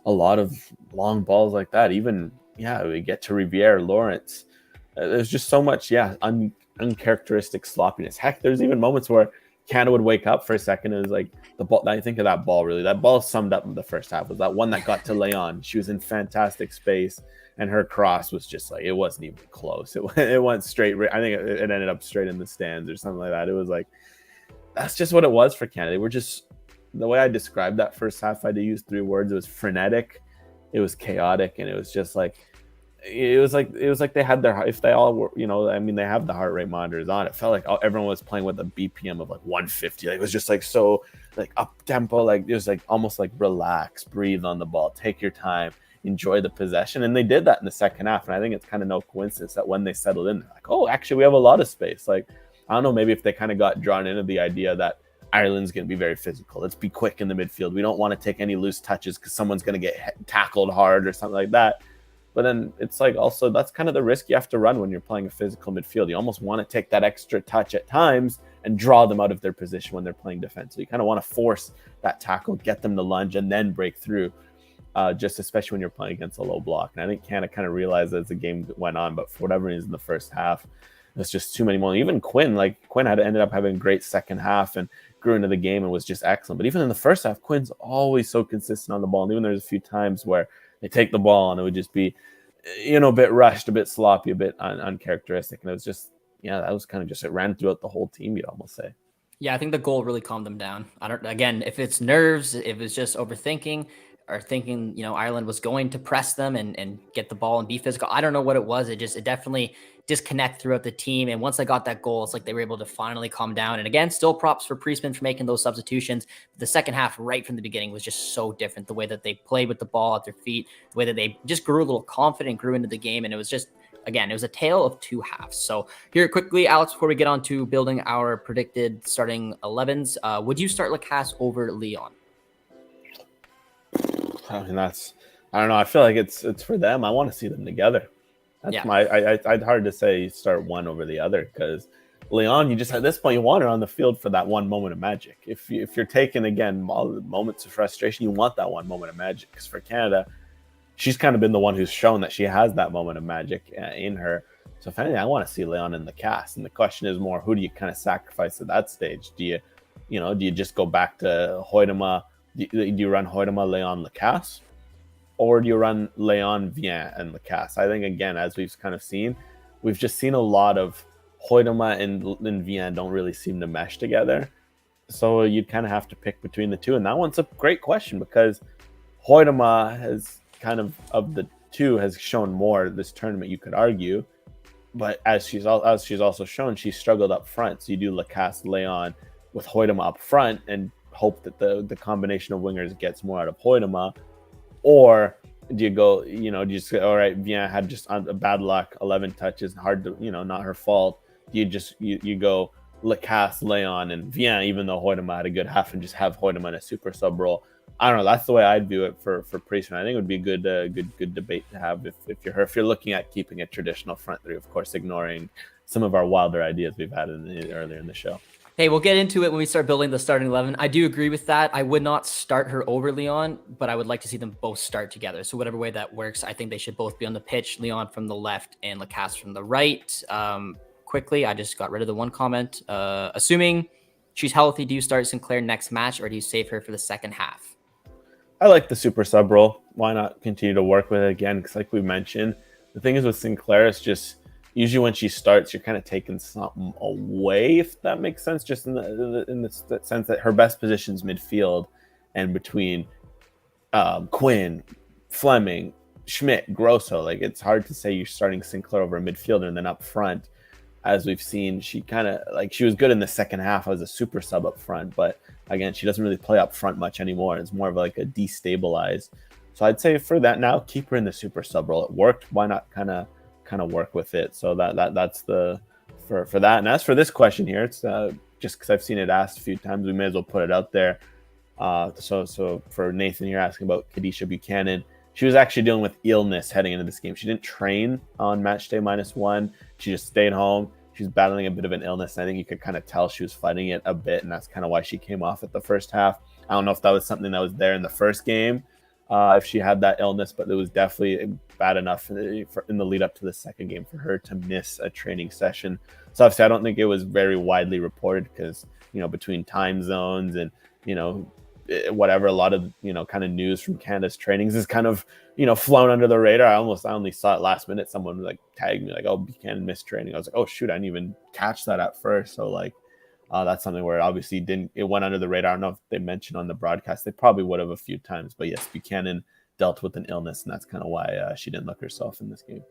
a lot of long balls like that. Even, we get to Riviere, Lawrence. There's just so much, uncharacteristic sloppiness. Heck, there's even moments where Canada would wake up for a second and it was like the ball. I think of that ball, really. That ball summed up the first half. Was that one that got to Leon. She was in fantastic space, and her cross was just like, it wasn't even close. It went straight. I think it ended up straight in the stands or something like that. It was like, that's just what it was for Canada. We're just, the way I described that first half, I had to use 3 words. It was frenetic, it was chaotic, and it was just like, it was like they had their, if they all were, they have the heart rate monitors on. It felt like everyone was playing with a BPM of like 150. Like it was just like so like up tempo. Like it was like almost like relax, breathe on the ball, take your time, enjoy the possession. And they did that in the second half. And I think it's kind of no coincidence that when they settled in, they're like, oh, actually we have a lot of space. Like, I don't know, maybe if they kind of got drawn into the idea that Ireland's going to be very physical. Let's be quick in the midfield. We don't want to take any loose touches because someone's going to get tackled hard or something like that. But then it's like also that's kind of the risk you have to run when you're playing a physical midfield. You almost want to take that extra touch at times and draw them out of their position when they're playing defense. So you kind of want to force that tackle, get them to lunge, and then break through. Just especially when you're playing against a low block. And I think Canada kind of realized as the game went on, but for whatever reason, in the first half, there's just too many more. Even Quinn had ended up having a great second half and grew into the game and was just excellent. But even in the first half, Quinn's always so consistent on the ball. And even there's a few times where they take the ball and it would just be, a bit rushed, a bit sloppy, a bit uncharacteristic. And it was just, that was kind of just, it ran throughout the whole team, you'd almost say. Yeah, I think the goal really calmed them down. Again, if it's nerves, if it's just overthinking, or thinking, Ireland was going to press them and get the ball and be physical. I don't know what it was. It definitely disconnect throughout the team. And once they got that goal, it's like they were able to finally calm down. And again, still props for Priestman for making those substitutions. The second half, right from the beginning, was just so different. The way that they played with the ball at their feet, the way that they just grew a little confident, grew into the game. And it was just, again, it was a tale of two halves. So here quickly, Alex, before we get on to building our predicted starting 11s, would you start Lacasse over Leon? I mean, I don't know. I feel like it's for them. I want to see them together. That's I'd hard to say start one over the other because Leon, you just at this point you want her on the field for that one moment of magic. If you're taking again all the moments of frustration, you want that one moment of magic because for Canada, she's kind of been the one who's shown that she has that moment of magic in her. So if anything, I want to see Leon in the cast. And the question is more, who do you kind of sacrifice at that stage? Do you just go back to Huitema? Do you run Huitema, Leon, Lacasse? Or do you run Leon, Viens, and Lacasse? I think, again, as we've kind of seen, we've just seen a lot of Huitema and Viens don't really seem to mesh together. So you'd kind of have to pick between the two. And that one's a great question because Huitema has kind of the two, has shown more this tournament, you could argue. But as she's also shown, she's struggled up front. So you do Lacasse, Leon with Huitema up front and hope that the combination of wingers gets more out of Huitema. Or do you go, do you say, all right, Viens had just a bad luck, 11 touches, hard to, not her fault. You go Lacasse, Leon, and Viens, even though Huitema had a good half, and just have Huitema in a super sub role. I don't know. That's the way I'd view it for Priestman. I think it would be a good debate to have if you're looking at keeping a traditional front three, of course, ignoring some of our wilder ideas we've had earlier in the show. Hey, we'll get into it when we start building the starting 11. I do agree with that. I would not start her over Leon, but I would like to see them both start together. So whatever way that works, I think they should both be on the pitch. Leon from the left and Lacasse from the right. Quickly, I just got rid of the one comment. Assuming she's healthy, do you start Sinclair next match or do you save her for the second half? I like the super sub role. Why not continue to work with it again? Because like we mentioned, the thing is with Sinclair, it's just usually when she starts, you're kind of taking something away, if that makes sense, just in the sense that her best position is midfield and between Quinn, Fleming, Schmidt, Grosso. Like, it's hard to say you're starting Sinclair over a midfielder and then up front. As we've seen, she was good in the second half as a super sub up front, but again, she doesn't really play up front much anymore. It's more of like a destabilized. So I'd say for that now, keep her in the super sub role. It worked. Why not kind of work with it? So that's the for that. And as for this question here, it's just because I've seen it asked a few times, we may as well put it out there. So for Nathan, you're asking about Kadisha Buchanan. She was actually dealing with illness heading into this game. She didn't train on match day -1. She just stayed home. She's battling a bit of an illness. And I think you could kind of tell she was fighting it a bit, and that's kind of why she came off at the first half. I don't know if that was something that was there in the first game, if she had that illness, but it was definitely bad enough in the lead up to the second game for her to miss a training session. So obviously I don't think it was very widely reported because, between time zones and, whatever, a lot of, kind of news from Canada's trainings is kind of, flown under the radar. I only saw it last minute. Someone tagged me oh, Buchanan missed training. I was like, oh shoot, I didn't even catch that at first. So that's something where it obviously it went under the radar. I don't know if they mentioned on the broadcast. They probably would have a few times, but yes, Buchanan dealt with an illness, and that's kind of why she didn't look herself in this game.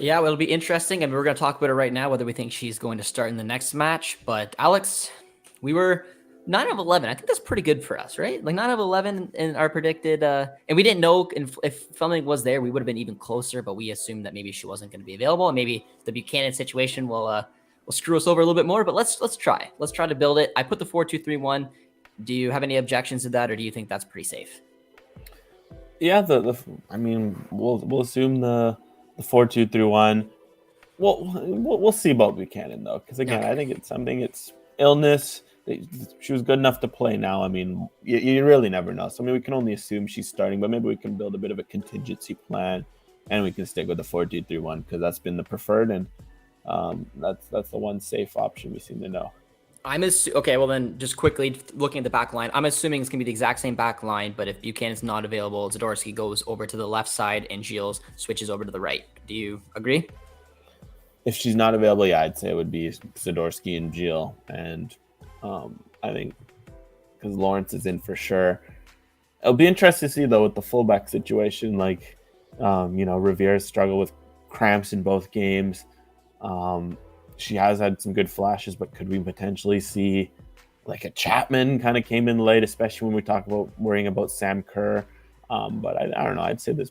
Yeah, well, it'll be interesting, and we're going to talk about it right now, whether we think she's going to start in the next match. But Alex, we were 9 of 11. I think that's pretty good for us, right? 9 of 11 in our predicted, and we didn't know if Fleming was there, we would have been even closer, but we assumed that maybe she wasn't going to be available, and maybe the Buchanan situation will screw us over a little bit more. But let's try. Let's try to build it. I put the 4-2-3-1. Do you have any objections to that, or do you think that's pretty safe? Yeah, I mean, we'll assume the 4-2-3-1. We'll see about Buchanan though, because again, Okay. I think it's something. It's illness. She was good enough to play now. I mean, you really never know. So I mean, we can only assume she's starting, but maybe we can build a bit of a contingency plan, and we can stick with the 4-2-3-1 because that's been the preferred, and that's the one safe option we seem to know. Okay, well then, just quickly looking at the back line, I'm assuming it's gonna be the exact same back line, but if Buchanan's not available, Zadorsky goes over to the left side and Gilles switches over to the right. Do you agree? If she's not available, yeah, I'd say it would be Zadorsky and Gilles, and I think because Lawrence is in for sure. It'll be interesting to see though with the fullback situation. Like, Rivera's struggled with cramps in both games. She has had some good flashes, but could we potentially see like a Chapman kind of came in late, especially when we talk about worrying about Sam Kerr? But I don't know. I'd say this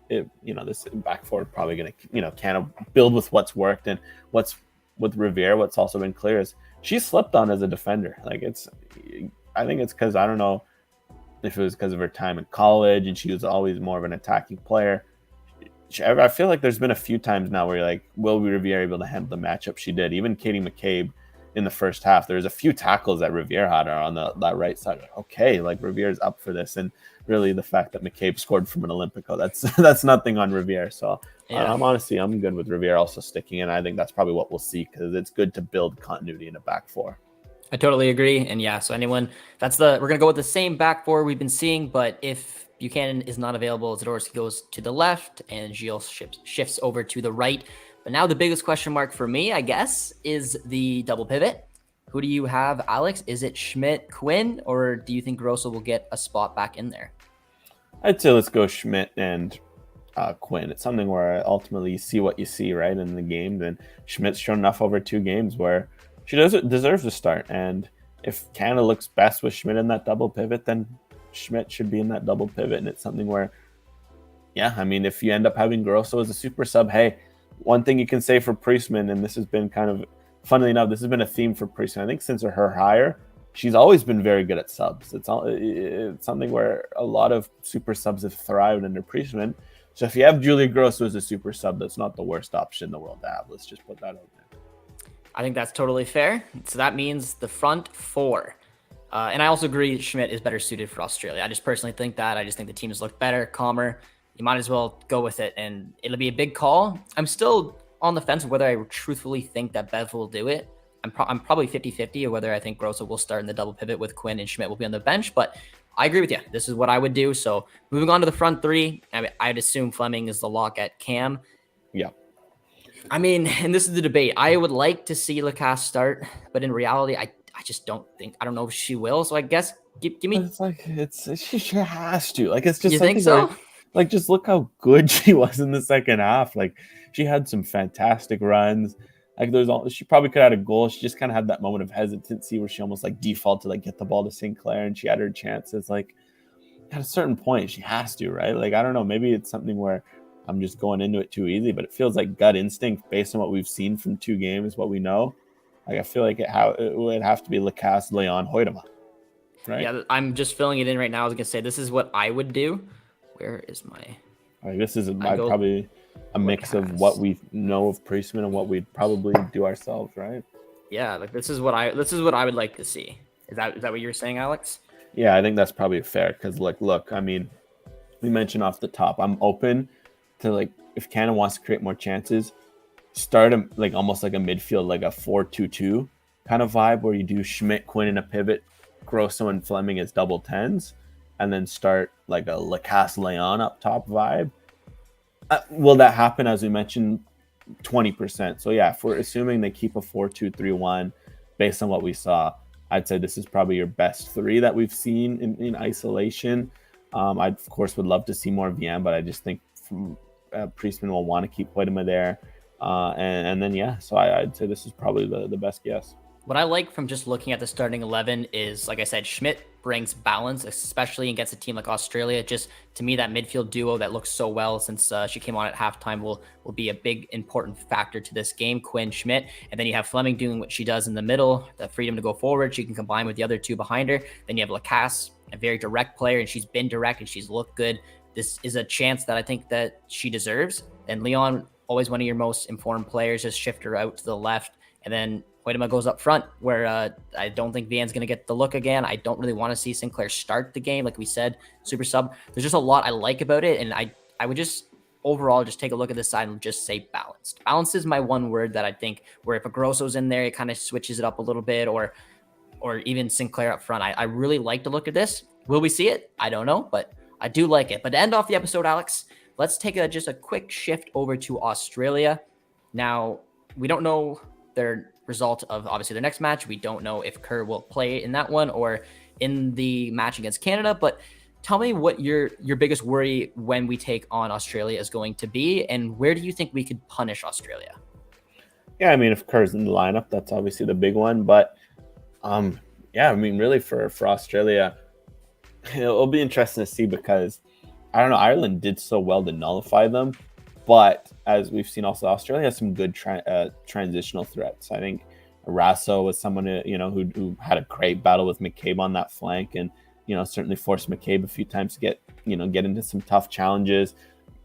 this back four probably going to kind of build with what's worked and what's with Rivera. What's also been clear is she slept on as a defender. I think it's because I don't know if it was because of her time in college and she was always more of an attacking player. I feel like there's been a few times now where you're like, will Riviere able to handle the matchup she did? Even Katie McCabe in the first half, there's a few tackles that Riviere had her on that right side. Okay, like Riviere's up for this. And really the fact that McCabe scored from an Olympico, that's nothing on Riviere. So Yeah. I'm good with Riviere also sticking in. I think that's probably what we'll see because it's good to build continuity in a back four. I totally agree. And yeah, so we're going to go with the same back four we've been seeing, but if Buchanan is not available, Zadorsky goes to the left and Gilles shifts over to the right. But now the biggest question mark for me, I guess, is the double pivot. Who do you have, Alex? Is it Schmidt, Quinn, or do you think Grosso will get a spot back in there? I'd say let's go Schmidt and Quinn. It's something where ultimately you see what you see, right, in the game. Then Schmidt's shown enough over 2 games where she deserves to start. And if Canada looks best with Schmidt in that double pivot, then Schmidt should be in that double pivot. And it's something where, yeah, I mean, if you end up having Grosso as a super sub, hey, one thing you can say for Priestman, and this has been kind of, funnily enough, this has been a theme for Priestman. I think since her hire, she's always been very good at subs. It's something where a lot of super subs have thrived under Priestman. So if you have Julia Grosso as a super sub, that's not the worst option in the world to have. Let's just put that out there. I think that's totally fair. So that means the front four. And I also agree Schmidt is better suited for Australia. I just personally think that. I just think the teams look better, calmer. You might as well go with it, and it'll be a big call. I'm still on the fence of whether I truthfully think that Bev will do it. I'm probably 50-50 or whether I think Grosso will start in the double pivot with Quinn and Schmidt will be on the bench, but I agree with you. This is what I would do. So moving on to the front three, I'd assume Fleming is the lock at cam. Yeah. I mean, and this is the debate. I would like to see Lacasse start, but in reality, I just don't know if she will. So I guess give me. But it's like she has to. Like it's just You something think so? where, like, just look how good she was in the second half. Like she had some fantastic runs. Like she probably could have had a goal. She just kind of had that moment of hesitancy where she almost like defaulted, like get the ball to Sinclair, and she had her chances. Like at a certain point, she has to, right? Like I don't know. Maybe it's something where I'm just going into it too easy, but it feels like gut instinct based on what we've seen from 2 games, what we know. Like I feel like it would have to be Lacasse, Leon, Huitema, right? Yeah, I'm just filling it in right now. I was gonna say this is what I would do. Where is my? Like this is probably a mix of what we know of Priestman and what we'd probably do ourselves, right? Yeah, like this is what I would like to see. Is that what you're saying, Alex? Yeah, I think that's probably fair because look, I mean, we mentioned off the top, I'm open to like if Canada wants to create more chances, start like almost like a midfield, like a 4-2-2 kind of vibe where you do Schmidt, Quinn in a pivot, Grosso and Fleming as double 10s, and then start like a Lacasse Leon up top vibe. Will that happen? As we mentioned, 20%. So yeah, if we're assuming they keep a 4-2-3-1 based on what we saw, I'd say this is probably your best 3 that we've seen in isolation. I of course would love to see more Viens, but I just think Priestman will want to keep Huitema there. And then, yeah, so I'd say this is probably the best guess. What I like from just looking at the starting 11 is, like I said, Schmidt brings balance, especially against a team like Australia. Just to me, that midfield duo that looks so well since she came on at halftime will be a big important factor to this game. Quinn, Schmidt, and then you have Fleming doing what she does in the middle, the freedom to go forward. She can combine with the other 2 behind her. Then you have Lacasse a very direct player, and she's been direct and she's looked good. This is a chance that I think that she deserves. And Leon, always one of your most informed players, just shift her out to the left. And then Huitema goes up front, where I don't think Viens going to get the look again. I don't really want to see Sinclair start the game. Like we said, super sub. There's just a lot I like about it. And I would just overall just take a look at this side and just say balanced. Balanced is my one word that I think, where if a Grosso's in there, it kind of switches it up a little bit, or even Sinclair up front. I really like to look at this. Will we see it? I don't know, but I do like it. But to end off the episode, Alex, let's take just a quick shift over to Australia. Now, we don't know their result of obviously their next match. We don't know if Kerr will play in that one or in the match against Canada, but tell me what your biggest worry when we take on Australia is going to be, and where do you think we could punish Australia? Yeah, I mean, if Kerr's in the lineup, that's obviously the big one. But yeah, I mean, really for Australia, it'll be interesting to see, because I don't know, Ireland did so well to nullify them, but as we've seen, also Australia has some good transitional threats. I think Rasso was someone who had a great battle with McCabe on that flank, and certainly forced McCabe a few times to get into some tough challenges.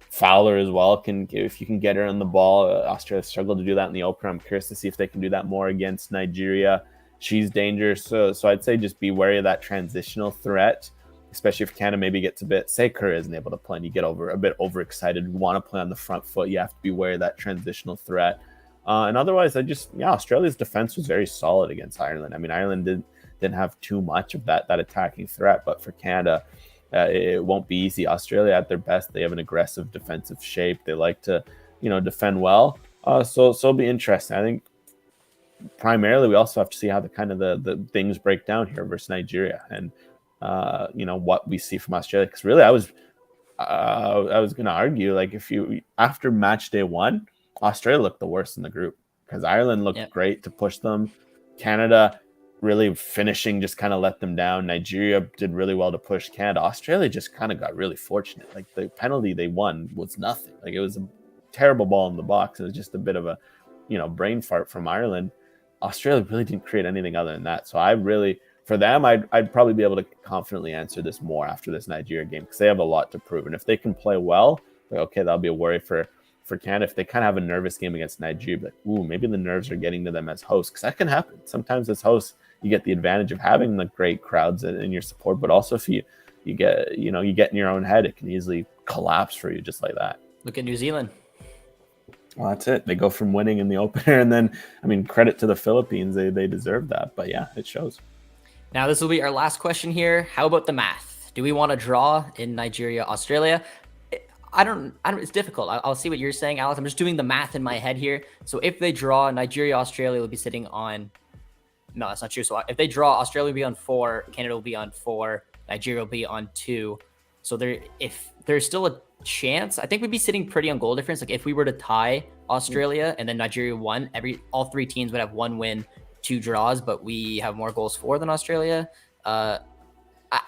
Fowler as well if you can get her on the ball. Australia struggled to do that in the opener. I'm curious to see if they can do that more against Nigeria. She's dangerous, so I'd say just be wary of that transitional threat, especially if Canada maybe gets a bit, say Kerr isn't able to play and you get a bit overexcited, you want to play on the front foot, you have to be wary of that transitional threat. And otherwise, Australia's defense was very solid against Ireland. I mean, Ireland didn't have too much of that attacking threat, but for Canada, it won't be easy. Australia at their best, they have an aggressive defensive shape. They like to, defend well. So it'll be interesting. I think primarily we also have to see how the things break down here versus Nigeria, and what we see from Australia. Because really, I was going to argue, like, after match day 1, Australia looked the worst in the group, because Ireland looked great to push them. Canada really finishing just kind of let them down. Nigeria did really well to push Canada. Australia just kind of got really fortunate. Like, the penalty they won was nothing. Like, it was a terrible ball in the box. It was just a bit of a brain fart from Ireland. Australia really didn't create anything other than that. So for them, I'd probably be able to confidently answer this more after this Nigeria game, because they have a lot to prove. And if they can play well, okay, that'll be a worry for Canada. If they kind of have a nervous game against Nigeria, but maybe the nerves are getting to them as hosts, because that can happen. Sometimes as hosts, you get the advantage of having the great crowds in your support, but also if you get in your own head, it can easily collapse for you just like that. Look at New Zealand. Well, that's it. They go from winning in the opener, and then, I mean, credit to the Philippines. They deserve that. But yeah, it shows. Now, this will be our last question here. How about the math? Do we want to draw in Nigeria, Australia? I don't. It's difficult. I'll see what you're saying, Alex. I'm just doing the math in my head here. So if they draw, Nigeria, Australia will be sitting on. No, that's not true. So if they draw, Australia will be on 4, Canada will be on 4, Nigeria will be on 2. So if there's still a chance, I think we'd be sitting pretty on goal difference. Like, if we were to tie Australia and then Nigeria won, all 3 teams would have 1 win, 2 draws, but we have more goals for than Australia. I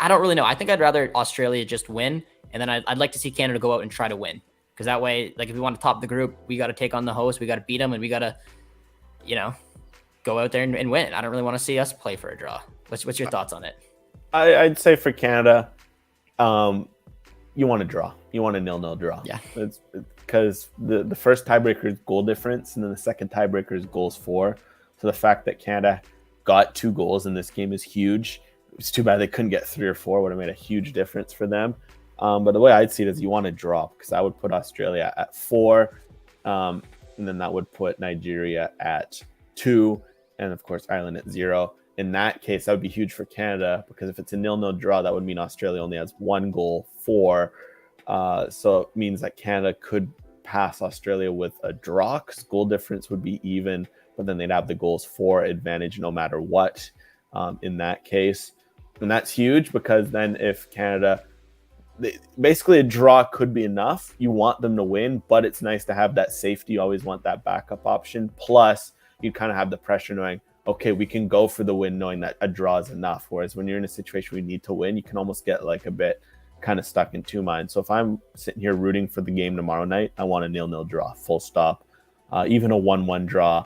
don't really know. I think I'd rather Australia just win, and then I'd like to see Canada go out and try to win, because that way, like, if we want to top the group, we got to take on the host, we got to beat them, and we got to, go out there and win. I don't really want to see us play for a draw. What's your thoughts on it? I'd say for Canada, you want to draw. You want a 0-0 draw. Yeah. It's because the first tiebreaker is goal difference, and then the second tiebreaker is goals for. So the fact that Canada got 2 goals in this game is huge. It's too bad they couldn't get 3 or 4. Would have made a huge difference for them. But the way I'd see it is you want to draw, because that would put Australia at 4, and then that would put Nigeria at 2, and of course Ireland at 0. In that case, that would be huge for Canada, because if it's a 0-0 draw, that would mean Australia only has 1 goal for. So it means that Canada could pass Australia with a draw, because goal difference would be even, but then they'd have the goals for advantage no matter what in that case. And that's huge, because then if Canada, basically a draw could be enough. You want them to win, but it's nice to have that safety. You always want that backup option. Plus, you kind of have the pressure knowing, okay, we can go for the win knowing that a draw is enough. Whereas when you're in a situation where you need to win, you can almost get like a bit kind of stuck in 2 minds. So if I'm sitting here rooting for the game tomorrow night, I want a 0-0 draw, full stop. Even a 1-1 draw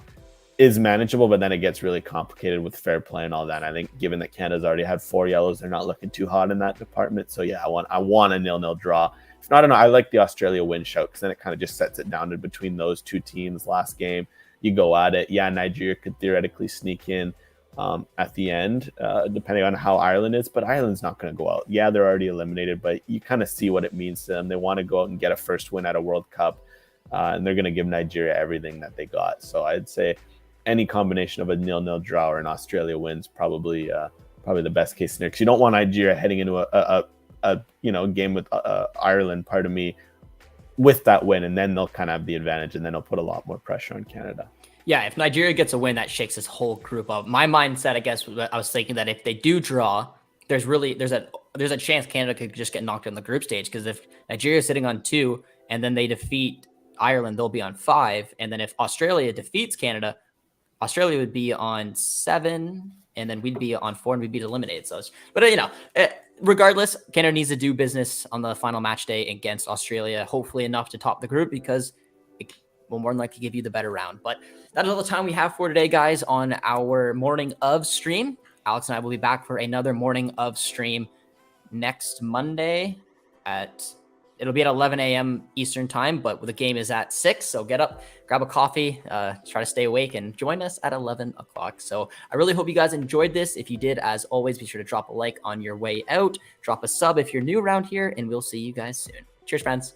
is manageable, but then it gets really complicated with fair play and all that. And I think given that Canada's already had 4 yellows, they're not looking too hot in that department. So yeah, I want a 0-0 draw. If not, I like the Australia win shout, because then it kind of just sets it down to between those two teams. Last game, you go at it. Yeah, Nigeria could theoretically sneak in at the end, depending on how Ireland is, but Ireland's not going to go out. Yeah, they're already eliminated, but you kind of see what it means to them. They want to go out and get a first win at a World Cup, and they're going to give Nigeria everything that they got. So I'd say any combination of a 0-0 draw or an Australia wins probably the best case scenario, because you don't want Nigeria heading into a game with Ireland, pardon me, with that win, and then they'll kind of have the advantage, and then it'll put a lot more pressure on Canada. Yeah, if Nigeria gets a win, that shakes this whole group up. My mindset, I guess, I was thinking that if they do draw, there's a chance Canada could just get knocked in the group stage, because if Nigeria is sitting on 2 and then they defeat Ireland, they'll be on 5, and then if Australia defeats Canada, Australia would be on 7, and then we'd be on 4, and we'd be eliminated. So, regardless, Canada needs to do business on the final match day against Australia, hopefully enough to top the group, because it will more than likely give you the better round. But that is all the time we have for today, guys, on our morning of stream. Alex and I will be back for another morning of stream next Monday it'll be at 11 a.m. Eastern time, but the game is at 6. So get up, grab a coffee, try to stay awake, and join us at 11 o'clock. So I really hope you guys enjoyed this. If you did, as always, be sure to drop a like on your way out. Drop a sub if you're new around here, and we'll see you guys soon. Cheers, friends.